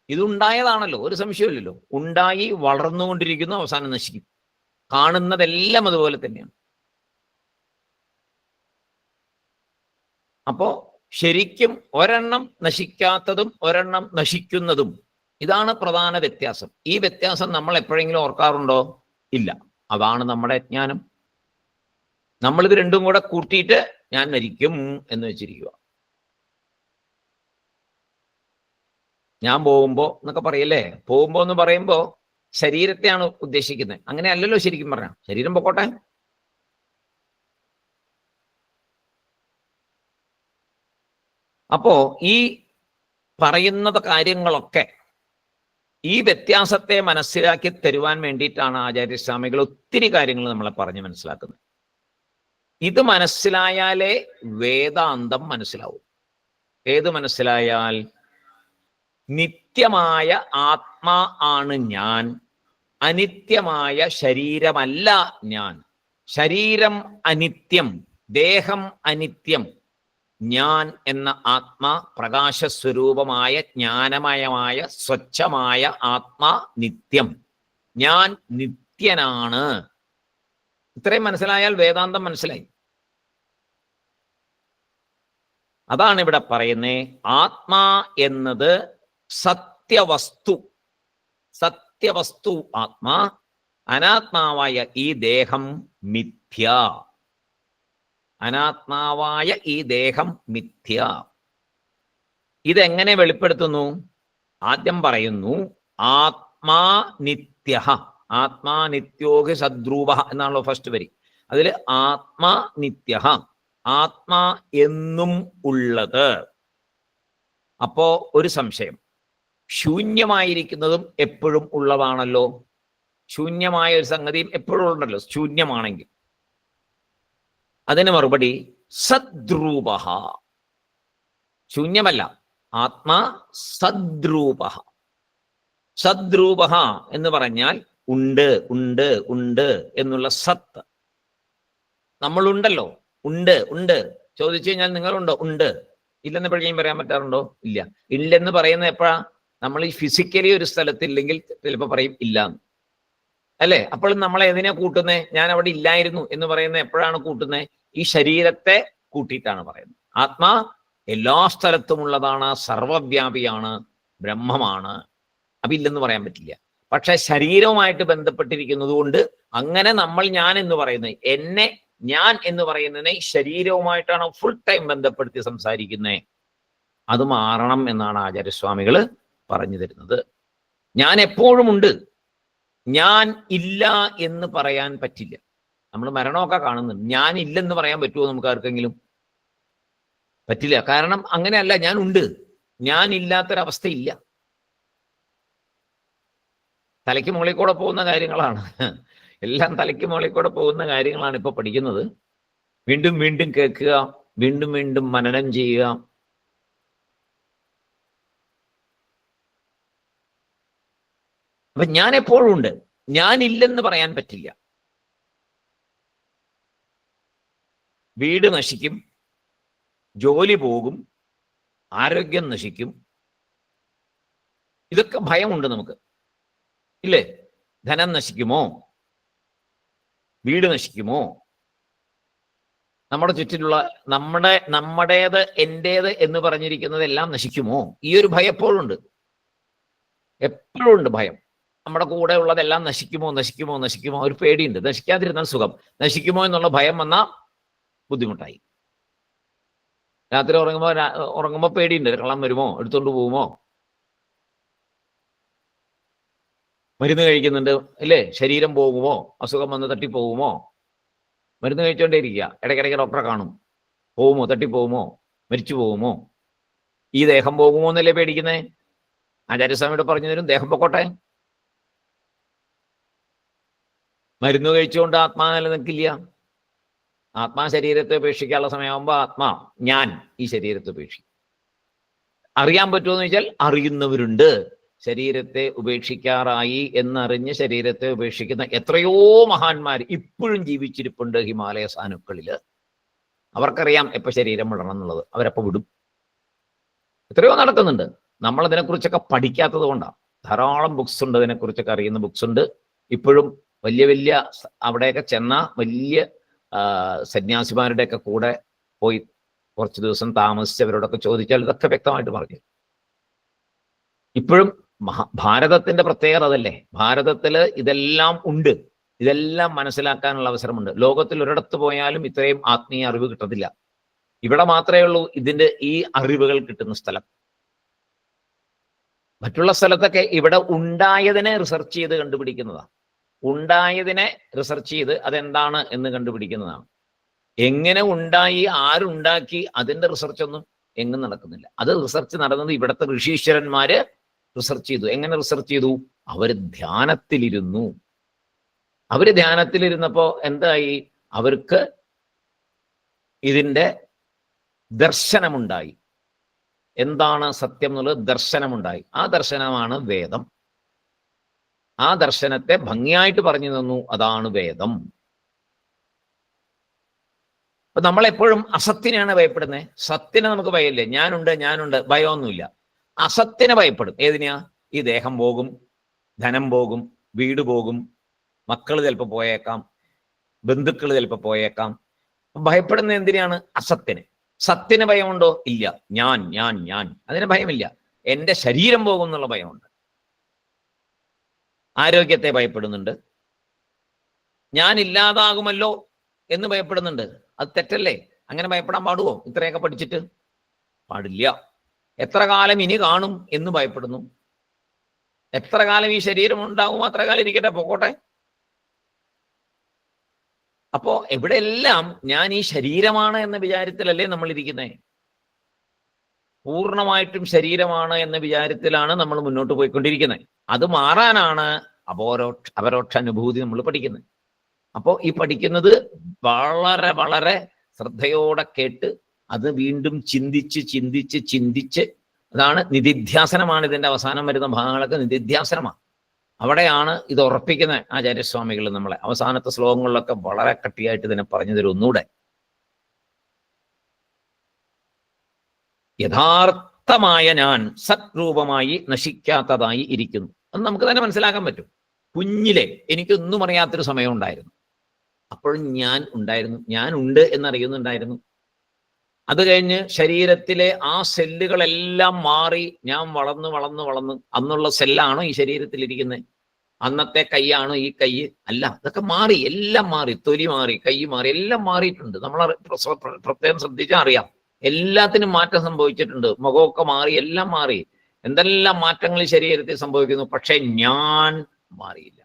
ഇതുണ്ടായതാണല്ലോ, ഒരു സംശയമില്ലല്ലോ. ഉണ്ടായി വളർന്നുകൊണ്ടിരിക്കുന്നു, അവസാനം നശിക്കും. കാണുന്നതെല്ലാം അതുപോലെ തന്നെയാണ്. അപ്പോ ശരിക്കും ഒരെണ്ണം നശിക്കാത്തതും ഒരെണ്ണം നശിക്കുന്നതും, ഇതാണ് പ്രധാന വ്യത്യാസം. ഈ വ്യത്യാസം നമ്മൾ എപ്പോഴെങ്കിലും ഓർക്കാറുണ്ടോ? ഇല്ല. അതാണ് നമ്മുടെ ജ്ഞാനം. നമ്മളിത് രണ്ടും കൂടെ കൂട്ടിയിട്ട് ഞാൻ മരിക്കും എന്ന് വെച്ചിരിക്കുക. ഞാൻ പോകുമ്പോ എന്നൊക്കെ പറയല്ലേ, പോകുമ്പോ എന്ന് പറയുമ്പോ ശരീരത്തെയാണ് ഉദ്ദേശിക്കുന്നത്. അങ്ങനെ അല്ലല്ലോ ശരിക്കും പറഞ്ഞാൽ. ശരീരം പൊക്കോട്ടെ, അപ്പോ ഈ പറയുന്നത് കാര്യങ്ങളൊക്കെ ഈ വ്യത്യാസത്തെ മനസ്സിലാക്കി തരുവാൻ വേണ്ടിയിട്ടാണ് ആചാര്യസ്വാമികൾ ഒത്തിരി കാര്യങ്ങൾ നമ്മളെ പറഞ്ഞ് മനസ്സിലാക്കുന്നത്. ഇത് മനസ്സിലായാലേ വേദാന്തം മനസ്സിലാവും. ഏത് മനസ്സിലായാൽ? നിത്യമായ ആത്മാ ആണ് ഞാൻ, അനിത്യമായ ശരീരമല്ല ഞാൻ. ശരീരം അനിത്യം, ദേഹം അനിത്യം, ഞാൻ എന്ന ആത്മാ പ്രകാശസ്വരൂപമായ ജ്ഞാനമയമായ സ്വച്ഛമായ ആത്മാ നിത്യം. ഞാൻ നിത്യനാണ്. ഇത്രയും മനസ്സിലായാൽ വേദാന്തം മനസ്സിലായി. അതാണ് ഇവിടെ പറയുന്നേ, ആത്മാ എന്നത് സത്യവസ്തു. സത്യവസ്തു ആത്മാ, അനാത്മാവായ ഈ ദേഹം മിഥ്യ. അനാത്മാവായ ഈ ദേഹം മിഥ്യ. ഇതെങ്ങനെ വെളിപ്പെടുത്തുന്നു? ആദ്യം പറയുന്നു ആത്മാ നിത്യ. ആത്മാ നിത്യോഹി സദ്രൂപ എന്നാണല്ലോ ഫസ്റ്റ് വരി. അതിൽ ആത്മാ നിത്യ, ആത്മാ എന്നും ഉള്ളത്. അപ്പോ ഒരു സംശയം, ശൂന്യമായിരിക്കുന്നതും എപ്പോഴും ഉള്ളതാണല്ലോ. ശൂന്യമായ ഒരു സംഗതിയും എപ്പോഴും ഉണ്ടല്ലോ ശൂന്യമാണെങ്കിൽ. അതിന് മറുപടി സദ്രൂപ. ശൂന്യമല്ല, ആത്മാ സദ്രൂപ. സദ്രൂപ എന്ന് പറഞ്ഞാൽ ഉണ്ട് ഉണ്ട് ഉണ്ട് എന്നുള്ള സത്ത്. നമ്മളുണ്ടല്ലോ, ഉണ്ട് ഉണ്ട്. ചോദിച്ചു കഴിഞ്ഞാൽ നിങ്ങളുണ്ടോ? ഉണ്ട്. ഇല്ലെന്ന് എപ്പോഴെങ്കിലും പറയാൻ പറ്റാറുണ്ടോ? ഇല്ല. ഇല്ലെന്ന് പറയുന്നത് എപ്പോഴാ? നമ്മൾ ഈ ഫിസിക്കലി ഒരു സ്ഥലത്തില്ലെങ്കിൽ ചിലപ്പോൾ പറയും ഇല്ല അല്ലേ? അപ്പോൾ നമ്മൾ എതിനെ കൂട്ടുന്നേ? ഞാൻ അവിടെ ഇല്ലായിരുന്നു എന്ന് പറയുന്നത് എപ്പോഴാണ് കൂട്ടുന്നത്? ഈ ശരീരത്തെ കൂട്ടിയിട്ടാണ് പറയുന്നത്. ആത്മാ എല്ലാ സ്ഥലത്തും ഉള്ളതാണ്, സർവവ്യാപിയാണ്, ബ്രഹ്മമാണ്. അപ്പം ഇല്ലെന്ന് പറയാൻ പറ്റില്ല. പക്ഷെ ശരീരവുമായിട്ട് ബന്ധപ്പെട്ടിരിക്കുന്നത് കൊണ്ട് അങ്ങനെ നമ്മൾ ഞാൻ എന്ന് പറയുന്നത്, എന്നെ ഞാൻ എന്ന് പറയുന്നതിനെ ശരീരവുമായിട്ടാണ് ഫുൾ ടൈം ബന്ധപ്പെടുത്തി സംസാരിക്കുന്നത്. അത് മാറണം എന്നാണ് ആചാര്യസ്വാമികൾ പറഞ്ഞു തരുന്നത്. ഞാൻ എപ്പോഴും ഉണ്ട്, ഞാൻ ഇല്ല എന്ന് പറയാൻ പറ്റില്ല. നമ്മൾ മരണമൊക്കെ കാണുന്നുണ്ട്, ഞാൻ ഇല്ലെന്ന് പറയാൻ പറ്റുമോ നമുക്ക് ആർക്കെങ്കിലും? പറ്റില്ല. കാരണം അങ്ങനെയല്ല, ഞാൻ ഉണ്ട്, ഞാൻ ഇല്ലാത്തൊരവസ്ഥയില്ല. തലയ്ക്ക് മുകളിൽ കൂടെ പോകുന്ന കാര്യങ്ങളാണ് എല്ലാം. തലയ്ക്ക് മുകളിൽ കൂടെ പോകുന്ന കാര്യങ്ങളാണ് ഇപ്പൊ പഠിക്കുന്നത്. വീണ്ടും വീണ്ടും കേൾക്കുക, വീണ്ടും വീണ്ടും മനനം ചെയ്യുക. അപ്പൊ ഞാൻ എപ്പോഴും ഉണ്ട്, ഞാൻ ഇല്ലെന്ന് പറയാൻ പറ്റില്ല. വീട് നശിക്കും, ജോലി പോകും, ആരോഗ്യം നശിക്കും. ഇതൊക്കെ ഭയമുണ്ട് നമുക്ക്, ഇല്ലേ? ധനം നശിക്കുമോ? വീട് നശിക്കുമോ? നമ്മുടെ ചുറ്റിലുള്ള നമ്മുടേത് എന്റേത് എന്ന് പറഞ്ഞിരിക്കുന്നത് എല്ലാം നശിക്കുമോ? ഈ ഒരു ഭയം എപ്പോഴും ഉണ്ട്, എപ്പോഴും ഉണ്ട് ഭയം. നമ്മുടെ കൂടെ ഉള്ളതെല്ലാം നശിക്കുമോ നശിക്കുമോ നശിക്കുമോ? ഒരു പേടിയുണ്ട്. നശിക്കാതിരുന്നാൽ സുഖം, നശിക്കുമോ എന്നുള്ള ഭയം വന്നാൽ ബുദ്ധിമുട്ടായി. രാത്രി ഉറങ്ങുമ്പോൾ പേടിയുണ്ട്, കള്ളം വരുമോ, എടുത്തോണ്ട് പോവുമോ? മരുന്ന് കഴിക്കുന്നുണ്ട് അല്ലേ, ശരീരം പോകുമോ, അസുഖം വന്ന് തട്ടിപ്പോകുമോ? മരുന്ന് കഴിച്ചുകൊണ്ടേ ഇരിക്കുക, ഇടയ്ക്കിടയ്ക്ക് ഡോക്ടറെ കാണും. പോകുമോ, തട്ടിപ്പോകുമോ, മരിച്ചു പോകുമോ? ഈ ദേഹം പോകുമോ എന്നല്ലേ പേടിക്കുന്നേ? ആചാര്യസ്വാമിയോട് പറഞ്ഞു തരും, ദേഹം പൊക്കോട്ടെ. മരുന്ന് കഴിച്ചുകൊണ്ട് ആത്മാ നിലനിൽക്കില്ല. ആത്മാ ശരീരത്തെ ഉപേക്ഷിക്കാനുള്ള സമയമാകുമ്പോൾ ആത്മാ ഞാൻ ഈ ശരീരത്തെ ഉപേക്ഷിക്കും. അറിയാൻ പറ്റുമോ എന്ന് ചോദിച്ചാൽ അറിയുന്നവരുണ്ട്. ശരീരത്തെ ഉപേക്ഷിക്കാറായി എന്നറിഞ്ഞ് ശരീരത്തെ ഉപേക്ഷിക്കുന്ന എത്രയോ മഹാന്മാർ ഇപ്പോഴും ജീവിച്ചിരിപ്പുണ്ട് ഹിമാലയ സാനുക്കളില്. അവർക്കറിയാം എപ്പോൾ ശരീരം വിടണം എന്നുള്ളത്, അവരെപ്പോൾ വിടും. എത്രയോ നടക്കുന്നുണ്ട്. നമ്മൾ അതിനെക്കുറിച്ചൊക്കെ പഠിക്കാത്തത് കൊണ്ടാണ്. ധാരാളം ബുക്സ് ഉണ്ട്, അതിനെക്കുറിച്ചൊക്കെ അറിയുന്ന ബുക്സ് ഉണ്ട്. ഇപ്പോഴും വലിയ വലിയ അവിടെയൊക്കെ ചെന്ന വലിയ സന്യാസിമാരുടെയൊക്കെ കൂടെ പോയി കുറച്ച് ദിവസം താമസിച്ചവരോടൊക്കെ ചോദിച്ചാൽ ഇതൊക്കെ വ്യക്തമായിട്ട് പറഞ്ഞു. ഇപ്പോഴും ഭാരതത്തിന്റെ പ്രത്യേകത അതല്ലേ, ഭാരതത്തിൽ ഇതെല്ലാം ഉണ്ട്, ഇതെല്ലാം മനസ്സിലാക്കാനുള്ള അവസരമുണ്ട്. ലോകത്തിൽ ഒരിടത്ത് പോയാലും ഇത്രയും ആത്മീയ അറിവ് കിട്ടത്തില്ല. ഇവിടെ മാത്രമേ ഉള്ളൂ ഇതിന്റെ ഈ അറിവുകൾ കിട്ടുന്ന സ്ഥലം. മറ്റുള്ള സ്ഥലത്തൊക്കെ ഇവിടെ ഉണ്ടായതിനെ റിസർച്ച് ചെയ്ത് കണ്ടുപിടിക്കുന്നതാണ്. ഉണ്ടായതിനെ റിസർച്ച് ചെയ്ത് അതെന്താണ് എന്ന് കണ്ടുപിടിക്കുന്നതാണ്. എങ്ങനെ ഉണ്ടായി, ആരുണ്ടാക്കി, അതിന്റെ റിസർച്ച് ഒന്നും എങ്ങും നടക്കുന്നില്ല. അത് റിസർച്ച് നടന്നത് ഇവിടുത്തെ ഋഷീശ്വരന്മാര് റിസർച്ച് ചെയ്തു. എങ്ങനെ റിസർച്ച് ചെയ്തു? അവര് ധ്യാനത്തിലിരുന്നു. അവര് ധ്യാനത്തിലിരുന്നപ്പോ എന്തായി? അവർക്ക് ഇതിന്റെ ദർശനമുണ്ടായി. എന്താണ് സത്യം എന്നുള്ളത് ദർശനമുണ്ടായി. ആ ദർശനമാണ് വേദം. ആ ദർശനത്തെ ഭംഗിയായിട്ട് പറഞ്ഞു തന്നു. അതാണ് വേദം. അപ്പൊ നമ്മളെപ്പോഴും അസത്തിനെയാണ് ഭയപ്പെടുന്നത്. സത്തിനെ നമുക്ക് ഭയമില്ലേ. ഞാനുണ്ട് ഭയമൊന്നുമില്ല. അസത്തിനെ ഭയപ്പെടും. ഏതിനാ? ഈ ദേഹം പോകും, ധനം പോകും, വീട് പോകും, മക്കൾ ചിലപ്പോൾ പോയേക്കാം, ബന്ധുക്കൾ ചിലപ്പോൾ പോയേക്കാം. ഭയപ്പെടുന്ന എന്തിനാണ്? അസത്തിന്. സത്തിന് ഭയമുണ്ടോ? ഇല്ല. ഞാൻ അതിന് ഭയമില്ല. എൻ്റെ ശരീരം പോകും എന്നുള്ള ഭയമുണ്ട്. ആരോഗ്യത്തെ ഭയപ്പെടുന്നുണ്ട്. ഞാൻ ഇല്ലാതാകുമല്ലോ എന്ന് ഭയപ്പെടുന്നുണ്ട്. അത് തെറ്റല്ലേ? അങ്ങനെ ഭയപ്പെടാൻ പാടുവോ? ഇത്രയൊക്കെ പഠിച്ചിട്ട് പാടില്ല. എത്ര കാലം ഇനി കാണും എന്ന് ഭയപ്പെടുന്നു. എത്ര കാലം ഈ ശരീരം ഉണ്ടാകും അത്ര കാലം ഇരിക്കട്ടെ, പോക്കോട്ടെ. അപ്പോ എവിടെയെല്ലാം ഞാൻ ഈ ശരീരമാണ് എന്ന വിചാരത്തിലല്ലേ നമ്മൾ ഇരിക്കുന്നത്. പൂർണ്ണമായിട്ടും ശരീരമാണ് എന്ന വിചാരത്തിലാണ് നമ്മൾ മുന്നോട്ട് പോയിക്കൊണ്ടിരിക്കുന്നത്. അത് മാറാനാണ് അപരോക്ഷ അനുഭൂതി നമ്മൾ പഠിക്കുന്നത്. അപ്പോൾ ഈ പഠിക്കുന്നത് വളരെ വളരെ ശ്രദ്ധയോടെ കേട്ട് അത് വീണ്ടും ചിന്തിച്ച് അതാണ് നിധിധ്യാസനമാണ്. ഇതിന്റെ അവസാനം വരുന്ന ഭാഗങ്ങളൊക്കെ നിധിധ്യാസനമാണ്. അവിടെയാണ് ഇത് ഉറപ്പിക്കുന്ന ആചാര്യസ്വാമികൾ നമ്മളെ. അവസാനത്തെ ശ്ലോകങ്ങളിലൊക്കെ വളരെ കട്ടിയായിട്ട് ഇതിനെ പറഞ്ഞു തരും ഒന്നുകൂടെ. യഥാർത്ഥമായ ഞാൻ സദ്രൂപമായി നശിക്കാത്തതായി ഇരിക്കുന്നു. അത് നമുക്ക് തന്നെ മനസ്സിലാക്കാൻ പറ്റും. കുഞ്ഞിലെ എനിക്കൊന്നും അറിയാത്തൊരു സമയം ഉണ്ടായിരുന്നു. അപ്പോഴും ഞാൻ ഉണ്ടായിരുന്നു, ഞാൻ ഉണ്ട് എന്നറിയുന്നുണ്ടായിരുന്നു. അത് കഴിഞ്ഞ് ശരീരത്തിലെ ആ സെല്ലുകളെല്ലാം മാറി ഞാൻ വളർന്ന് അന്നുള്ള സെല്ലാണോ ഈ ശരീരത്തിലിരിക്കുന്നത്? അന്നത്തെ കൈയാണോ ഈ കൈ? അല്ല, അതൊക്കെ മാറി, എല്ലാം മാറി. തൊലി മാറി, കൈ മാറി, എല്ലാം മാറിയിട്ടുണ്ട്. നമ്മൾ പ്രത്യേകം ശ്രദ്ധിച്ചാൽ അറിയാം. എല്ലാത്തിനും മാറ്റം സംഭവിച്ചിട്ടുണ്ട്. മുഖമൊക്കെ മാറി, എല്ലാം മാറി. എന്തെല്ലാം മാറ്റങ്ങൾ ഈ ശരീരത്തിൽ സംഭവിക്കുന്നു. പക്ഷെ ഞാൻ മാറിയില്ല.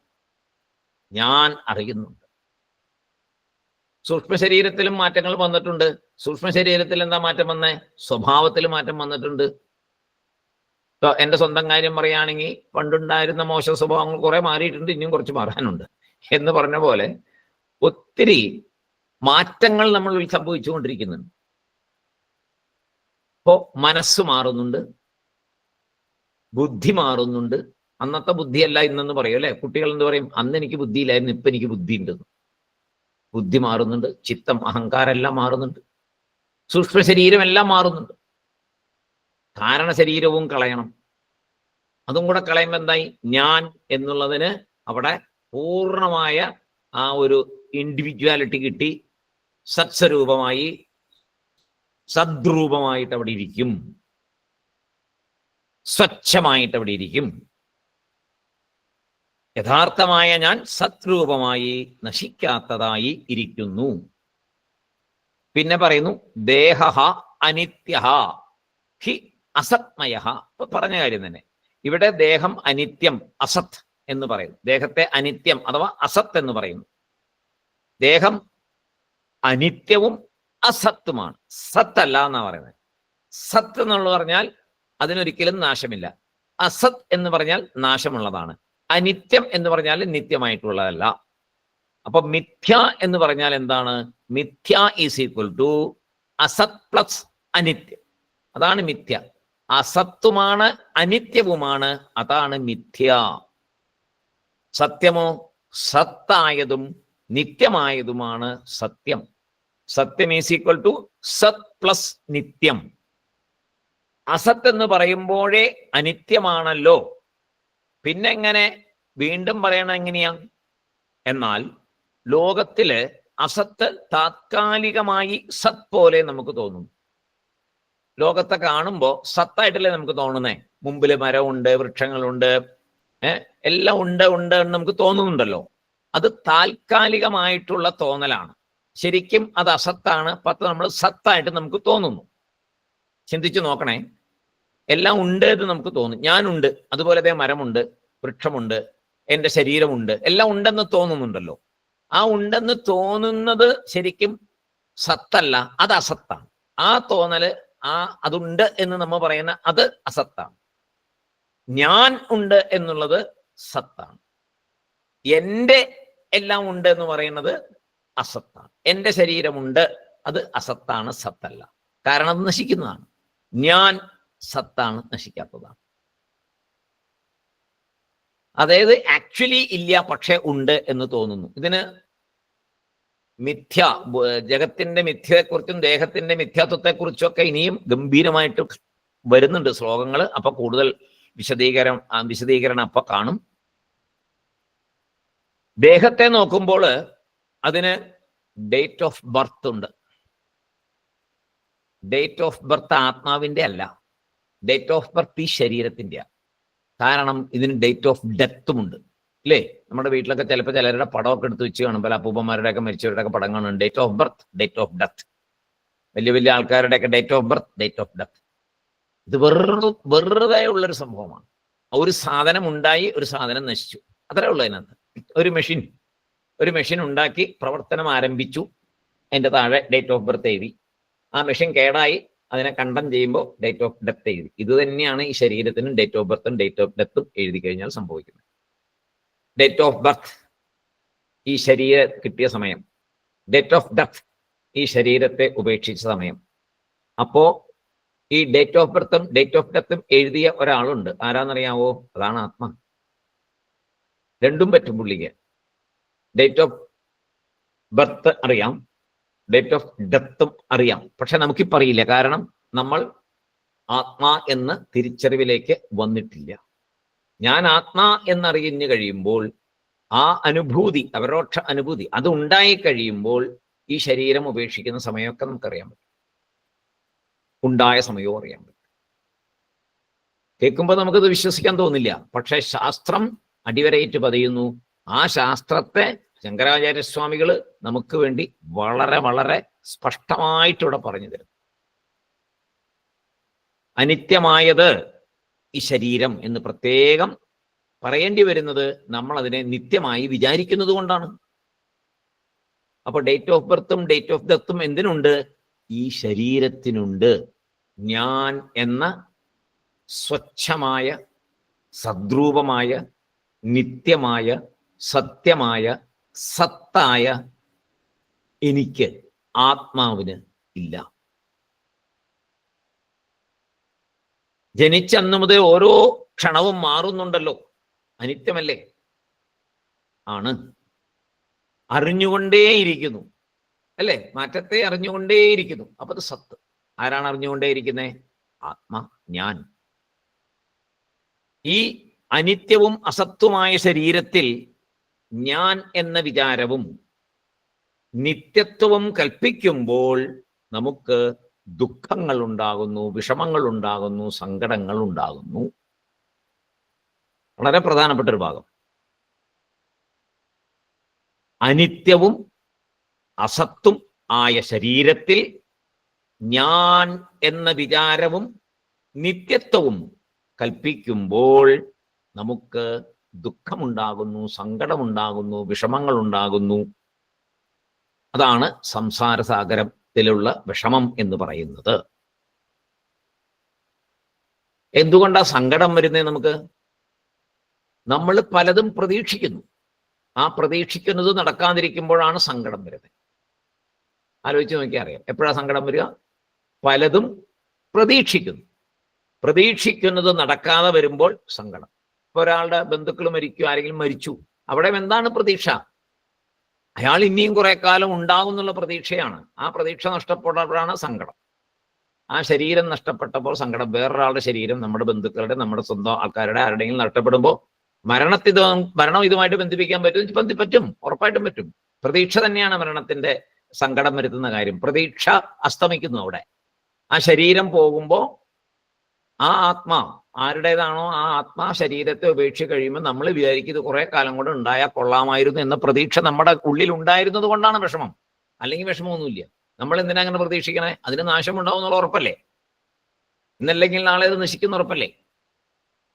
ഞാൻ അറിയുന്നുണ്ട്. സൂക്ഷ്മ ശരീരത്തിലും മാറ്റങ്ങൾ വന്നിട്ടുണ്ട്. സൂക്ഷ്മ ശരീരത്തിൽ എന്താ മാറ്റം വന്നേ? സ്വഭാവത്തിൽ മാറ്റം വന്നിട്ടുണ്ട്. ഇപ്പൊ എൻ്റെ സ്വന്തം കാര്യം പറയുകയാണെങ്കിൽ പണ്ടുണ്ടായിരുന്ന മോശം സ്വഭാവങ്ങൾ കുറെ മാറിയിട്ടുണ്ട്, ഇനിയും കുറച്ച് മാറാനുണ്ട് എന്ന് പറഞ്ഞ പോലെ ഒത്തിരി മാറ്റങ്ങൾ നമ്മളിൽ സംഭവിച്ചുകൊണ്ടിരിക്കുന്നുണ്ട്. ഇപ്പോ മനസ്സ് മാറുന്നുണ്ട്, ബുദ്ധി മാറുന്നുണ്ട്. അന്നത്തെ ബുദ്ധിയല്ല ഇന്നെന്ന് പറയും അല്ലെ. കുട്ടികൾ എന്ത് പറയും? അന്ന് എനിക്ക് ബുദ്ധിയില്ലായിരുന്നു, ഇപ്പൊ എനിക്ക് ബുദ്ധി ഉണ്ടെന്ന്. ബുദ്ധി മാറുന്നുണ്ട്, ചിത്തം, അഹങ്കാരം എല്ലാം മാറുന്നുണ്ട്, സൂക്ഷ്മ ശരീരം എല്ലാം മാറുന്നുണ്ട്. കാരണ ശരീരവും കളയണം. അതും കൂടെ കളയുമ്പോൾ എന്തായി? ഞാൻ എന്നുള്ളതിന് അവിടെ പൂർണ്ണമായ ആ ഒരു ഇൻഡിവിജ്വാലിറ്റി കിട്ടി. സത്സ്വരൂപമായി, സദ്രൂപമായിട്ട് അവിടെ ഇരിക്കും, സ്വച്ഛമായിട്ട് അവിടെ ഇരിക്കും. യഥാർത്ഥമായ ഞാൻ സദ്രൂപമായി നശിക്കാത്തതായി ഇരിക്കുന്നു. പിന്നെ പറയുന്നു ദേഹ അനിത്യ ഹി അസത്മയ. പറഞ്ഞ കാര്യം തന്നെ. ഇവിടെ ദേഹം അനിത്യം, അസത് എന്ന് പറയുന്നു. ദേഹത്തെ അനിത്യം അഥവാ അസത്ത് എന്ന് പറയുന്നു. ദേഹം അനിത്യവും അസത്തുമാണ്. സത്ത് അല്ല എന്നാ പറയുന്നത്. സത്ത് എന്നുള്ളത് പറഞ്ഞാൽ അതിനൊരിക്കലും നാശമില്ല. അസത് എന്ന് പറഞ്ഞാൽ നാശമുള്ളതാണ്. അനിത്യം എന്ന് പറഞ്ഞാൽ നിത്യമായിട്ടുള്ളതല്ല. അപ്പൊ മിഥ്യ എന്ന് പറഞ്ഞാൽ എന്താണ്? മിഥ്യ ഈസ് ഈക്വൽ ടു അസത് പ്ലസ് അനിത്യം. അതാണ് മിഥ്യ. അസത്തുമാണ്, അനിത്യവുമാണ്, അതാണ് മിഥ്യ. സത്യമോ? സത്തായതും നിത്യമായതുമാണ് സത്യം. സത്യം is equal to Sat plus നിത്യം. അസത്ത് എന്ന് പറയുമ്പോഴേ അനിത്യമാണല്ലോ. പിന്നെ എങ്ങനെ വീണ്ടും പറയണം എങ്ങനെയാ? എന്നാൽ ലോകത്തില് അസത്ത് താത്കാലികമായി സത് പോലെ നമുക്ക് തോന്നും. ലോകത്തെ കാണുമ്പോൾ സത്തായിട്ടല്ലേ നമുക്ക് തോന്നുന്നേ. മുമ്പില് മരമുണ്ട്, വൃക്ഷങ്ങളുണ്ട്, എല്ലാം ഉണ്ട് എന്ന് നമുക്ക് തോന്നുന്നുണ്ടല്ലോ. അത് താൽക്കാലികമായിട്ടുള്ള തോന്നലാണ്. ശരിക്കും അത് അസത്താണ്. നമ്മൾ സത്തായിട്ട് നമുക്ക് തോന്നുന്നു. ചിന്തിച്ചു നോക്കണേ. എല്ലാം ഉണ്ട് എന്ന് നമുക്ക് തോന്നും. ഞാനുണ്ട്, അതുപോലെ അതേ മരമുണ്ട്, വൃക്ഷമുണ്ട്, എൻ്റെ ശരീരമുണ്ട്, എല്ലാം ഉണ്ടെന്ന് തോന്നുന്നുണ്ടല്ലോ. ആ ഉണ്ടെന്ന് തോന്നുന്നത് ശരിക്കും സത്തല്ല, അത് അസത്താണ്. ആ തോന്നല് അതുണ്ട് എന്ന് നമ്മൾ പറയുന്ന അത് അസത്താണ്. ഞാൻ ഉണ്ട് എന്നുള്ളത് സത്താണ്. എൻ്റെ എല്ലാം ഉണ്ട് എന്ന് പറയുന്നത് അസത്താണ്. എൻ്റെ ശരീരമുണ്ട്, അത് അസത്താണ്, സത്തല്ല. കാരണം അത് നശിക്കുന്നതാണ്. ഞാൻ സത്താണ്, നശിക്കാത്തതാണ്. അതായത് ആക്ച്വലി ഇല്ല, പക്ഷെ ഉണ്ട് എന്ന് തോന്നുന്നു. ഇതിന് ജഗത്തിന്റെ മിഥ്യയെക്കുറിച്ചും ദേഹത്തിന്റെ മിഥ്യാത്വത്തെക്കുറിച്ചും ഒക്കെ ഇനിയും ഗംഭീരമായിട്ട് വരുന്നുണ്ട് ശ്ലോകങ്ങൾ. അപ്പൊ കൂടുതൽ വിശദീകരണം അപ്പൊ കാണും. ദേഹത്തെ നോക്കുമ്പോൾ അതിന് ഡേറ്റ് ഓഫ് ബർത്ത് ഉണ്ട്. ഡേറ്റ് ഓഫ് ബർത്ത് ആത്മാവിന്റെ അല്ല, ഡേറ്റ് ഓഫ് ബർത്ത് ഈ ശരീരത്തിന്റെ. കാരണം ഇതിന് ഡേറ്റ് ഓഫ് ഡെത്തും ഉണ്ട്, അല്ലേ? നമ്മുടെ വീട്ടിലൊക്കെ ചിലപ്പോൾ ചിലരുടെ പടമൊക്കെ എടുത്ത് വെച്ച് കാണും. പല അപ്പൂപ്പന്മാരുടെയൊക്കെ മരിച്ചവരുടെയൊക്കെ പടം കാണും. Date of birth, date of death. വലിയ വലിയ ആൾക്കാരുടെയൊക്കെ date of birth, date of death. ഇത് വെറുതെ ഉള്ളൊരു സംഭവമാണ്. ഒരു സാധനം ഉണ്ടായി, ഒരു സാധനം നശിച്ചു, അത്രേ ഉള്ളൂ അതിനകത്ത്. ഒരു മെഷീൻ ഉണ്ടാക്കി പ്രവർത്തനം ആരംഭിച്ചു, അതിൻ്റെ താഴെ ഡേറ്റ് ഓഫ് ബർത്ത് എഴുതി. ആ മെഷീൻ കേടായി, അതിനെ കണ്ടം ചെയ്യുമ്പോൾ ഡേറ്റ് ഓഫ് ഡെത്ത് എഴുതി. ഇത് തന്നെയാണ് ഈ ശരീരത്തിനും ഡേറ്റ് ഓഫ് ബർത്തും ഡേറ്റ് ഓഫ് ഡെത്തും എഴുതി കഴിഞ്ഞാൽ സംഭവിക്കുന്നത്. ഡേറ്റ് ഓഫ് ബർത്ത് ഈ ശരീരം കിട്ടിയ സമയം, ഡേറ്റ് ഓഫ് ഡെത്ത് ഈ ശരീരത്തെ ഉപേക്ഷിച്ച സമയം. അപ്പോ ഈ ഡേറ്റ് ഓഫ് ബർത്തും ഡേറ്റ് ഓഫ് ഡെത്തും എഴുതിയ ഒരാളുണ്ട്. ആരാന്നറിയാവോ? അതാണ് ആത്മ. രണ്ടും പറ്റും പുള്ളിക്ക്. ഡേറ്റ് ഓഫ് ബർത്ത് അറിയാം, ഡേറ്റ് ഓഫ് ഡെത്തും അറിയാം. പക്ഷെ നമുക്കിപ്പോൾ അറിയില്ല. കാരണം നമ്മൾ ആത്മാ എന്ന തിരിച്ചറിവിലേക്ക് വന്നിട്ടില്ല. ഞാൻ ആത്മാ എന്നറിഞ്ഞു കഴിയുമ്പോൾ ആ അനുഭൂതി, അപരോക്ഷ അനുഭൂതി, അത് ഉണ്ടായി കഴിയുമ്പോൾ ഈ ശരീരം ഉപേക്ഷിക്കുന്ന സമയമൊക്കെ നമുക്കറിയാൻ പറ്റും. ഉണ്ടായ സമയവും അറിയാൻ പറ്റും. കേൾക്കുമ്പോൾ നമുക്കത് വിശ്വസിക്കാൻ തോന്നില്ല. പക്ഷെ ശാസ്ത്രം അടിവരയിട്ട് പതിയുന്നു. ആ ശാസ്ത്രത്തെ ശങ്കരാചാര്യസ്വാമികൾ നമുക്ക് വേണ്ടി വളരെ വളരെ സ്പഷ്ടമായിട്ടിവിടെ പറഞ്ഞു തരും. അനിത്യമായത് ഈ ശരീരം എന്ന് പ്രത്യേകം പറയേണ്ടി വരുന്നത് നമ്മൾ അതിനെ നിത്യമായി വിചാരിക്കുന്നത് കൊണ്ടാണ്. അപ്പൊ ഡേറ്റ് ഓഫ് ബർത്തും ഡേറ്റ് ഓഫ് ഡെത്തും എന്തിനുണ്ട്? ഈ ശരീരത്തിനുണ്ട്. ഞാൻ എന്ന സ്വച്ഛമായ, സദ്രൂപമായ, നിത്യമായ, സത്യമായ, സത്തായ എനിക്ക്, ആത്മാവിന് ഇല്ല. ജനിച്ചന്ന് മുതൽ ഓരോ ക്ഷണവും മാറുന്നുണ്ടല്ലോ, അനിത്യമല്ലേ? ആണ്. അറിഞ്ഞുകൊണ്ടേയിരിക്കുന്നു, അല്ലേ? മാറ്റത്തെ അറിഞ്ഞുകൊണ്ടേയിരിക്കുന്നു. അപ്പൊ അത് സത്ത്. ആരാണ് അറിഞ്ഞുകൊണ്ടേയിരിക്കുന്നത്? ആത്മാ, ഞാൻ. ഈ അനിത്യവും അസത്വമായ ശരീരത്തിൽ ഞാൻ എന്ന വിചാരവും നിത്യത്വവും കൽപ്പിക്കുമ്പോൾ നമുക്ക് ദുഃഖങ്ങൾ ഉണ്ടാകുന്നു, വിഷമങ്ങൾ ഉണ്ടാകുന്നു, സങ്കടങ്ങൾ ഉണ്ടാകുന്നു. വളരെ പ്രധാനപ്പെട്ട ഒരു ഭാഗം. അനിത്യവും അസത്തും ആയ ശരീരത്തിൽ ഞാൻ എന്ന വിചാരവും നിത്യത്വവും കൽപ്പിക്കുമ്പോൾ നമുക്ക് ദുഃഖമുണ്ടാകുന്നു, സങ്കടമുണ്ടാകുന്നു, വിഷമങ്ങൾ ഉണ്ടാകുന്നു. അതാണ് സംസാരസാഗരത്തിലുള്ള വിഷമം എന്ന് പറയുന്നത്. എന്തുകൊണ്ടാ സങ്കടം വരുന്നത്? നമുക്ക് നമ്മൾ പലതും പ്രതീക്ഷിക്കുന്നു. ആ പ്രതീക്ഷിക്കുന്നത് നടക്കാതിരിക്കുമ്പോഴാണ് സങ്കടം വരുന്നത്. ആലോചിച്ച് നോക്കിയാൽ അറിയാം എപ്പോഴാണ് സങ്കടം വരിക. പലതും പ്രതീക്ഷിക്കുന്നത് നടക്കാതെ വരുമ്പോൾ സങ്കടം. ഇപ്പൊ ഒരാളുടെ ബന്ധുക്കൾ മരിക്കും, ആരെങ്കിലും മരിച്ചു, അവിടെ എന്താണ് പ്രതീക്ഷ? അയാൾ ഇനിയും കുറെ കാലം ഉണ്ടാകും എന്നുള്ള പ്രതീക്ഷയാണ്. ആ പ്രതീക്ഷ നഷ്ടപ്പെടുമ്പോഴാണ് സങ്കടം. ആ ശരീരം നഷ്ടപ്പെട്ടപ്പോൾ സങ്കടം. വേറൊരാളുടെ ശരീരം, നമ്മുടെ ബന്ധുക്കളുടെ, നമ്മുടെ സ്വന്തം ആൾക്കാരുടെ ആരുടെയെങ്കിലും നഷ്ടപ്പെടുമ്പോൾ മരണം ഇതുമായിട്ട് ബന്ധിപ്പിക്കാൻ പറ്റും, ഉറപ്പായിട്ടും പറ്റും. പ്രതീക്ഷ തന്നെയാണ് മരണത്തിന്റെ സങ്കടം വരുത്തുന്ന കാര്യം. പ്രതീക്ഷ അസ്തമിക്കുന്നു അവിടെ. ആ ശരീരം പോകുമ്പോൾ ആ ആത്മാ ആരുടേതാണോ ആ ആത്മാ ശരീരത്തെ ഉപേക്ഷിച്ച് കഴിയുമ്പോൾ നമ്മൾ വിചാരിക്കുന്നത് കുറെ കാലം കൊണ്ട് ഉണ്ടായാൽ കൊള്ളാമായിരുന്നു എന്ന പ്രതീക്ഷ നമ്മുടെ ഉള്ളിൽ ഉണ്ടായിരുന്നത് കൊണ്ടാണ് വിഷമം. അല്ലെങ്കിൽ വിഷമമൊന്നുമില്ല. നമ്മൾ എന്തിനാ അങ്ങനെ പ്രതീക്ഷിക്കണേ? അതിന് നാശം ഉണ്ടാവും എന്നുള്ള ഉറപ്പല്ലേ? ഇന്നല്ലെങ്കിൽ നാളെ അത് നശിക്കുന്ന ഉറപ്പല്ലേ?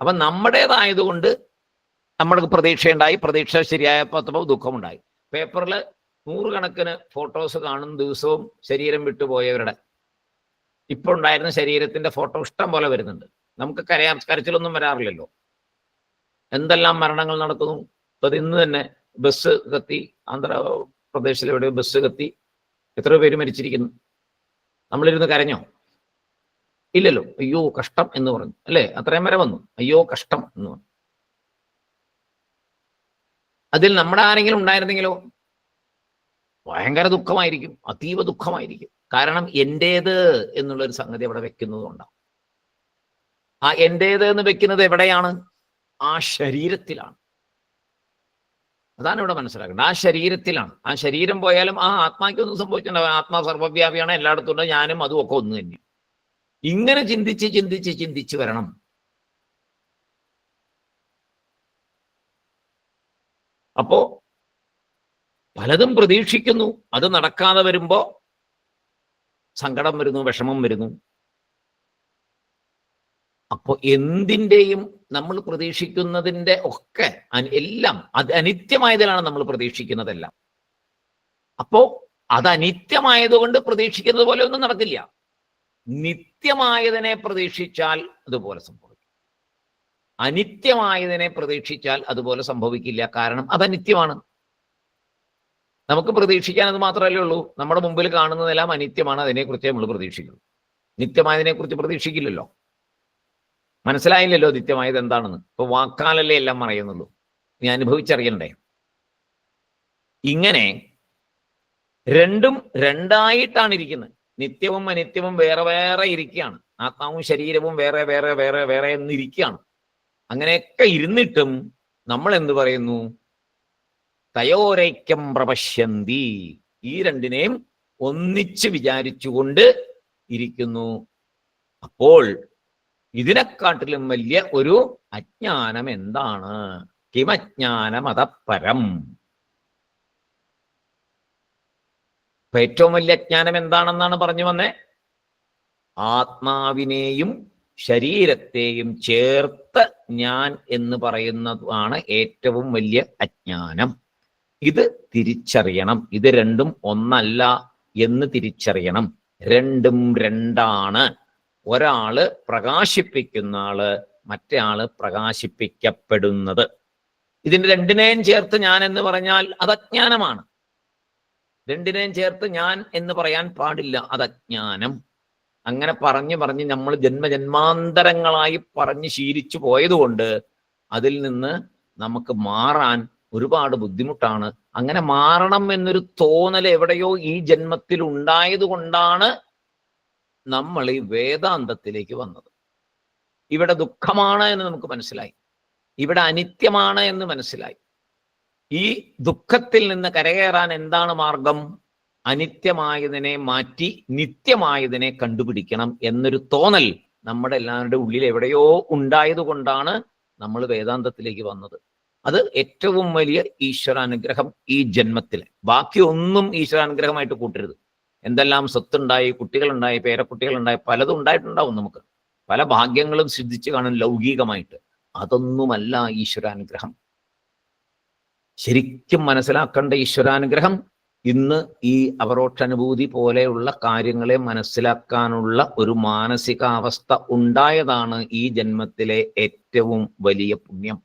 അപ്പൊ നമ്മുടേതായതുകൊണ്ട് നമ്മൾക്ക് പ്രതീക്ഷയുണ്ടായി. പ്രതീക്ഷ ശരിയായപ്പോൾ ദുഃഖമുണ്ടായി. പേപ്പറിൽ 100 കണക്കിന് ഫോട്ടോസ് കാണുന്ന ദിവസവും ശരീരം വിട്ടുപോയവരുടെ ഇപ്പോൾ ഉണ്ടായിരുന്ന ശരീരത്തിന്റെ ഫോട്ടോ ഇഷ്ടം പോലെ വരുന്നുണ്ട്. നമുക്ക് കരച്ചിലൊന്നും വരാറില്ലല്ലോ. എന്തെല്ലാം മരണങ്ങൾ നടക്കുന്നു. അത് ഇന്ന് തന്നെ ബസ് കത്തി, ആന്ധ്രാപ്രദേശിലെവിടെ ബസ് കത്തി എത്രയോ പേര് മരിച്ചിരിക്കുന്നു. നമ്മളിരുന്ന് കരഞ്ഞോ? ഇല്ലല്ലോ. അയ്യോ കഷ്ടം എന്ന് പറഞ്ഞു, അല്ലേ? അത്രയും വരെ വന്നു, അയ്യോ കഷ്ടം എന്ന് പറഞ്ഞു. അതിൽ നമ്മുടെ ആരെങ്കിലും ഉണ്ടായിരുന്നെങ്കിലോ ഭയങ്കര ദുഃഖമായിരിക്കും, അതീവ ദുഃഖമായിരിക്കും. കാരണം എന്റേത് എന്നുള്ളൊരു സംഗതി അവിടെ വെക്കുന്നത് കൊണ്ടാണ്. ആ എന്റേത് എന്ന് വെക്കുന്നത് എവിടെയാണ്? ആ ശരീരത്തിലാണ്. അതാണ് ഇവിടെ മനസ്സിലാക്കേണ്ടത്. ആ ശരീരത്തിലാണ്. ആ ശരീരം പോയാലും ആ ആത്മാക്കൊന്നും സംഭവിച്ചിട്ടുണ്ടാവും. ആത്മാ സർവ്വവ്യാപിയാണ്, എല്ലായിടത്തും ഉണ്ട്, ഞാനും അതും ഒക്കെ ഒന്ന് തന്നെ. ഇങ്ങനെ ചിന്തിച്ച് ചിന്തിച്ച് ചിന്തിച്ച് വരണം. അപ്പോ പലതും പ്രതീക്ഷിക്കുന്നു, അത് നടക്കാതെ വരുമ്പോ സങ്കടം വരുന്നു, വിഷമം വരുന്നു. അപ്പോ എന്തിൻ്റെയും നമ്മൾ പ്രതീക്ഷിക്കുന്നതിൻ്റെ ഒക്കെ എല്ലാം അത് അനിത്യമായതിലാണ് നമ്മൾ പ്രതീക്ഷിക്കുന്നതെല്ലാം. അപ്പോ അത് അനിത്യമായതുകൊണ്ട് പ്രതീക്ഷിക്കുന്നത് പോലെ ഒന്നും നടക്കില്ല. നിത്യമായതിനെ പ്രതീക്ഷിച്ചാൽ അതുപോലെ സംഭവിക്കും. അനിത്യമായതിനെ പ്രതീക്ഷിച്ചാൽ അതുപോലെ സംഭവിക്കില്ല. കാരണം അത് അനിത്യമാണ്. നമുക്ക് പ്രതീക്ഷിക്കാൻ അത് മാത്രമല്ലേ ഉള്ളൂ. നമ്മുടെ മുമ്പിൽ കാണുന്നതെല്ലാം അനിത്യമാണ്, അതിനെക്കുറിച്ച് നമ്മൾ പ്രതീക്ഷിക്കുന്നു. നിത്യമായതിനെക്കുറിച്ച് പ്രതീക്ഷിക്കില്ലല്ലോ. മനസ്സിലായില്ലല്ലോ നിത്യമായത് എന്താണെന്ന്. ഇപ്പൊ വാക്കാലല്ലേ എല്ലാം അറിയുന്നുള്ളൂ, നീ അനുഭവിച്ചറിയണ്ടേ. ഇങ്ങനെ രണ്ടും രണ്ടായിട്ടാണ് ഇരിക്കുന്നത്. നിത്യവും അനിത്യവും വേറെ വേറെ ഇരിക്കുകയാണ്. ആത്മാവും ശരീരവും വേറെ വേറെ വേറെ വേറെ എന്നിരിക്കുകയാണ്. അങ്ങനെയൊക്കെ ഇരുന്നിട്ടും നമ്മൾ എന്ത് പറയുന്നു? തയോരൈക്യം പ്രപശ്യന്തി. ഈ രണ്ടിനെയും ഒന്നിച്ച് വിചാരിച്ചുകൊണ്ട് ഇരിക്കുന്നു. അപ്പോൾ ഇതിനെക്കാട്ടിലും വലിയ ഒരു അജ്ഞാനം എന്താണ്? കിമജ്ഞാനമതപരം. അപ്പൊ ഏറ്റവും വലിയ അജ്ഞാനം എന്താണെന്നാണ് പറഞ്ഞു വന്നേ? ആത്മാവിനെയും ശരീരത്തെയും ചേർത്ത് ഞാൻ എന്ന് പറയുന്നതാണ് ഏറ്റവും വലിയ അജ്ഞാനം. ഇത് തിരിച്ചറിയണം. ഇത് രണ്ടും ഒന്നല്ല എന്ന് തിരിച്ചറിയണം. രണ്ടും രണ്ടാണ്. ഒരാള് പ്രകാശിപ്പിക്കുന്ന ആള്, മറ്റേ ആള് പ്രകാശിപ്പിക്കപ്പെടുന്നത്. ഇതിന്റെ രണ്ടിനെയും ചേർത്ത് ഞാൻ എന്ന് പറഞ്ഞാൽ അത് അജ്ഞാനമാണ്. രണ്ടിനെയും ചേർത്ത് ഞാൻ എന്ന് പറയാൻ പാടില്ല, അത് അജ്ഞാനം. അങ്ങനെ പറഞ്ഞ് പറഞ്ഞ് നമ്മൾ ജന്മജന്മാന്തരങ്ങളായി പറഞ്ഞ് ശീലിച്ചു പോയതുകൊണ്ട് അതിൽ നിന്ന് നമുക്ക് മാറാൻ ഒരുപാട് ബുദ്ധിമുട്ടാണ്. അങ്ങനെ മാറണം എന്നൊരു തോന്നൽ എവിടെയോ ഈ ജന്മത്തിൽ ഉണ്ടായത് കൊണ്ടാണ് നമ്മൾ ഈ വേദാന്തത്തിലേക്ക് വന്നത്. ഇവിടെ ദുഃഖമാണ് എന്ന് നമുക്ക് മനസ്സിലായി, ഇവിടെ അനിത്യമാണ് എന്ന് മനസ്സിലായി. ഈ ദുഃഖത്തിൽ നിന്ന് കരകയറാൻ എന്താണ് മാർഗം? അനിത്യമായതിനെ മാറ്റി നിത്യമായതിനെ കണ്ടുപിടിക്കണം എന്നൊരു തോന്നൽ നമ്മുടെ എല്ലാവരുടെ ഉള്ളിൽ എവിടെയോ ഉണ്ടായത് കൊണ്ടാണ് നമ്മൾ വേദാന്തത്തിലേക്ക് വന്നത്. അത് ഏറ്റവും വലിയ ഈശ്വരാനുഗ്രഹം ഈ ജന്മത്തിലെ. ബാക്കി ഒന്നും ഈശ്വരാനുഗ്രഹമായിട്ട് കൂട്ടരുത്. എന്തെല്ലാം സ്വത്തുണ്ടായി, കുട്ടികളുണ്ടായി, പേരക്കുട്ടികളുണ്ടായി, പലതും ഉണ്ടായിട്ടുണ്ടാവും. നമുക്ക് പല ഭാഗ്യങ്ങളും സിദ്ധിച്ച് കാണും ലൗകികമായിട്ട്. അതൊന്നുമല്ല ഈശ്വരാനുഗ്രഹം. ശരിക്കും മനസ്സിലാക്കേണ്ട ഈശ്വരാനുഗ്രഹം ഇന്ന് ഈ അപരോക്ഷാനുഭൂതി പോലെയുള്ള കാര്യങ്ങളെ മനസ്സിലാക്കാനുള്ള ഒരു മാനസികാവസ്ഥ ഉണ്ടായതാണ് ഈ ജന്മത്തിലെ ഏറ്റവും വലിയ പുണ്യം.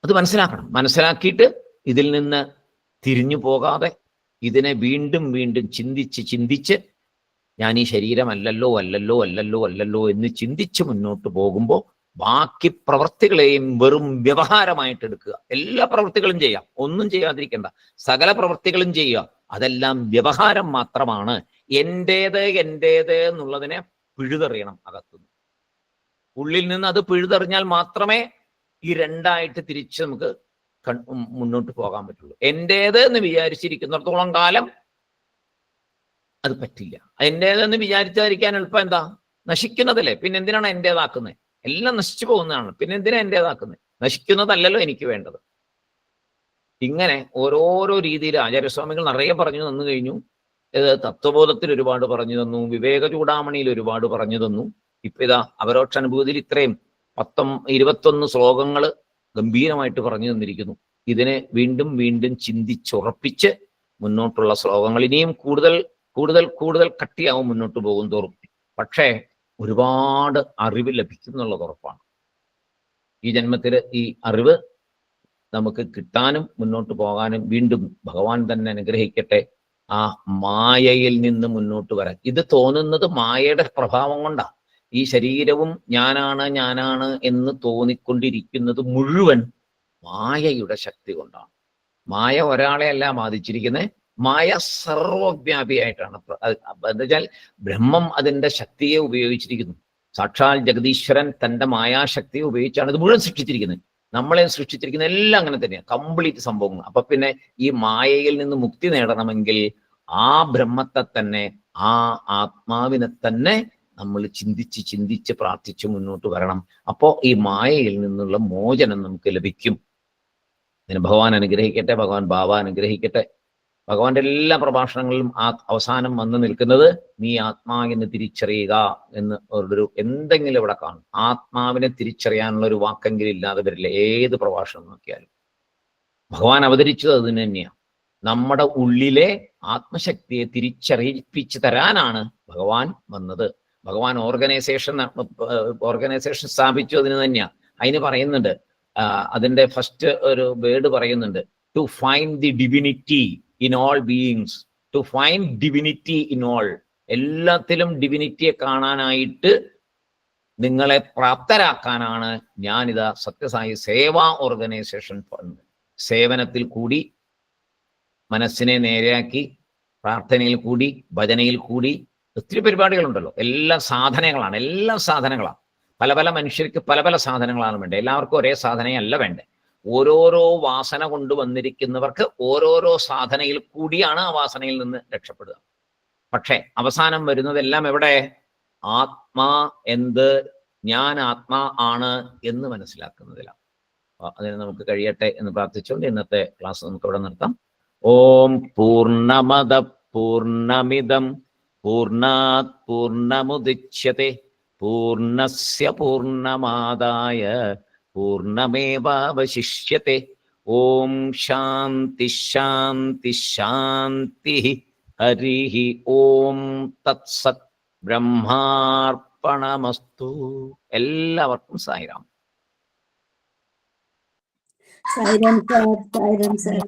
അത് മനസ്സിലാക്കണം. മനസ്സിലാക്കിയിട്ട് ഇതിൽ നിന്ന് തിരിഞ്ഞു പോകാതെ ഇതിനെ വീണ്ടും വീണ്ടും ചിന്തിച്ച് ചിന്തിച്ച് ഞാൻ ഈ ശരീരമല്ലല്ലോ അല്ലല്ലോ അല്ലല്ലോ അല്ലല്ലോ എന്ന് ചിന്തിച്ച് മുന്നോട്ട് പോകുമ്പോൾ ബാക്കി പ്രവൃത്തികളെയും വെറും വ്യവഹാരമായിട്ട് എടുക്കുക. എല്ലാ പ്രവൃത്തികളും ചെയ്യാം, ഒന്നും ചെയ്യാതിരിക്കേണ്ട. സകല പ്രവൃത്തികളും ചെയ്യുക. അതെല്ലാം വ്യവഹാരം മാത്രമാണ്. എന്റേത് എന്റേത് എന്നുള്ളതിനെ പിഴുതെറിയണം അകത്തുനിന്ന്. ഉള്ളിൽ നിന്ന് അത് പിഴുതെറിഞ്ഞാൽ മാത്രമേ ഈ രണ്ടായിട്ട് തിരിച്ച് നമുക്ക് മുന്നോട്ട് പോകാൻ പറ്റുള്ളൂ. എന്റേത് എന്ന് വിചാരിച്ചിരിക്കുന്നിടത്തോളം കാലം അത് പറ്റില്ല. എന്റേതെന്ന് വിചാരിച്ചാതിരിക്കാൻ എളുപ്പം എന്താ? നശിക്കുന്നതല്ലേ. പിന്നെ എന്തിനാണ് എന്റേതാക്കുന്നത്? എല്ലാം നശിച്ചു പോകുന്നതാണ്. പിന്നെ എന്തിനാ എന്റേതാക്കുന്നത്? നശിക്കുന്നതല്ലല്ലോ എനിക്ക് വേണ്ടത്. ഇങ്ങനെ ഓരോരോ രീതിയിൽ ആചാര്യസ്വാമികൾ നിറയെ പറഞ്ഞു തന്നു കഴിഞ്ഞു. തത്വബോധത്തിൽ ഒരുപാട് പറഞ്ഞു തന്നു, വിവേക ചൂടാമണിയിൽ ഒരുപാട് പറഞ്ഞു തന്നു. ഇപ്പൊ ഇതാ അപരോക്ഷാനുഭൂതിയിൽ ഇത്രയും 21 ശ്ലോകങ്ങൾ ഗംഭീരമായിട്ട് പറഞ്ഞു തന്നിരിക്കുന്നു. ഇതിനെ വീണ്ടും വീണ്ടും ചിന്തിച്ചുറപ്പിച്ച് മുന്നോട്ടുള്ള ശ്ലോകങ്ങൾ ഇനിയും കൂടുതൽ കൂടുതൽ കൂടുതൽ കട്ടിയാവും മുന്നോട്ട് പോകും തോറും. പക്ഷേ ഒരുപാട് അറിവ് ലഭിക്കുന്നുള്ളത് ഉറപ്പാണ്. ഈ ജന്മത്തിൽ ഈ അറിവ് നമുക്ക് കിട്ടാനും മുന്നോട്ട് പോകാനും വീണ്ടും ഭഗവാൻ തന്നെ അനുഗ്രഹിക്കട്ടെ ആ മായയിൽ നിന്ന് മുന്നോട്ട് വരാൻ. ഇത് തോന്നുന്നത് മായയുടെ പ്രഭാവം കൊണ്ടാണ്. ഈ ശരീരവും ഞാനാണ് എന്ന് തോന്നിക്കൊണ്ടിരിക്കുന്നത് മുഴുവൻ മായയുടെ ശക്തി കൊണ്ടാണ്. മായ ഒരാളെ അല്ല ബാധിച്ചിരിക്കുന്നത്, മായ സർവവ്യാപിയായിട്ടാണ്. എന്താ വെച്ചാൽ ബ്രഹ്മം അതിൻ്റെ ശക്തിയെ ഉപയോഗിച്ചിരിക്കുന്നു. സാക്ഷാൽ ജഗദീശ്വരൻ തൻ്റെ മായാശക്തിയെ ഉപയോഗിച്ചാണ് ഇത് മുഴുവൻ സൃഷ്ടിച്ചിരിക്കുന്നത്. നമ്മളെ സൃഷ്ടിച്ചിരിക്കുന്ന എല്ലാം അങ്ങനെ തന്നെയാണ്, കംപ്ലീറ്റ് സംഭവങ്ങൾ. അപ്പൊ പിന്നെ ഈ മായയിൽ നിന്ന് മുക്തി നേടണമെങ്കിൽ ആ ബ്രഹ്മത്തെ തന്നെ, ആ ആത്മാവിനെ തന്നെ നമ്മൾ ചിന്തിച്ച് പ്രാർത്ഥിച്ച് മുന്നോട്ട് വരണം. അപ്പോൾ ഈ മായയിൽ നിന്നുള്ള മോചനം നമുക്ക് ലഭിക്കും. ഇതിന് ഭഗവാൻ അനുഗ്രഹിക്കട്ടെ, ഭഗവാൻ ബാബ അനുഗ്രഹിക്കട്ടെ. ഭഗവാന്റെ എല്ലാ പ്രഭാഷണങ്ങളിലും അവസാനം വന്ന് നിൽക്കുന്നത് നീ ആത്മാവിനെ തിരിച്ചറിയുക എന്ന് ഒരു എന്തെങ്കിലും ഇവിടെ കാണും. ആത്മാവിനെ തിരിച്ചറിയാനുള്ള ഒരു വാക്കെങ്കിലും ഇല്ലാതെ വരില്ല ഏത് പ്രഭാഷണം നോക്കിയാലും. ഭഗവാൻ അവതരിച്ചത് അതിന് തന്നെയാണ്. നമ്മുടെ ഉള്ളിലെ ആത്മശക്തിയെ തിരിച്ചറിയിപ്പിച്ചു തരാനാണ് ഭഗവാൻ വന്നത്. ഭഗവാൻ ഓർഗനൈസേഷൻ സ്ഥാപിച്ചു അതിന് തന്നെയാണ്. അതിന് പറയുന്നുണ്ട്, അതിന്റെ ഫസ്റ്റ് ഒരു വേർഡ് പറയുന്നുണ്ട്, to find the divinity in all beings. To find divinity in all. എല്ലാത്തിലും ഡിവിനിറ്റിയെ കാണാനായിട്ട് നിങ്ങളെ പ്രാപ്തരാക്കാനാണ് ഞാനിതാ സത്യസായി സേവാ ഓർഗനൈസേഷൻ പറഞ്ഞത്. സേവനത്തിൽ കൂടി, മനസ്സിനെ നേരെയാക്കി, പ്രാർത്ഥനയിൽ കൂടി, ഭജനയിൽ കൂടി, ഒത്തിരി പരിപാടികളുണ്ടല്ലോ. എല്ലാം സാധനങ്ങളാണ്. പല പല മനുഷ്യർക്ക് പല പല സാധനങ്ങളാണ് വേണ്ടത്. എല്ലാവർക്കും ഒരേ സാധനയല്ല വേണ്ടത്. ഓരോരോ വാസന കൊണ്ടുവന്നിരിക്കുന്നവർക്ക് ഓരോരോ സാധനയിൽ കൂടിയാണ് ആ വാസനയിൽ നിന്ന് രക്ഷപ്പെടുക. പക്ഷേ അവസാനം വരുന്നതെല്ലാം എവിടെ? ആത്മാ എന്ത്, ഞാൻ ആത്മാ ആണ് എന്ന് മനസ്സിലാക്കുന്നതിലാണ്. അതിന് നമുക്ക് കഴിയട്ടെ എന്ന് പ്രാർത്ഥിച്ചുകൊണ്ട് ഇന്നത്തെ ക്ലാസ് നമുക്ക് ഇവിടെ നിർത്താം. ഓം പൂർണ്ണമദ പൂർണ്ണമിദം പൂർണ്ണാത് പൂർണ്ണമുദച്യത്തെ പൂർണ്ണസ്യ പൂർണ്ണമാദായ പൂർണ്ണമേവാവശിഷ്യത്തെ. ഓം ശാന്തി ശാന്തി ശാന്തി. ഹരി ഓം തത്സത്. ബ്രഹ്മാർപ്പണമസ്തു. എല്ലാവർക്കും സായിരാം. സായിരാം സാർ.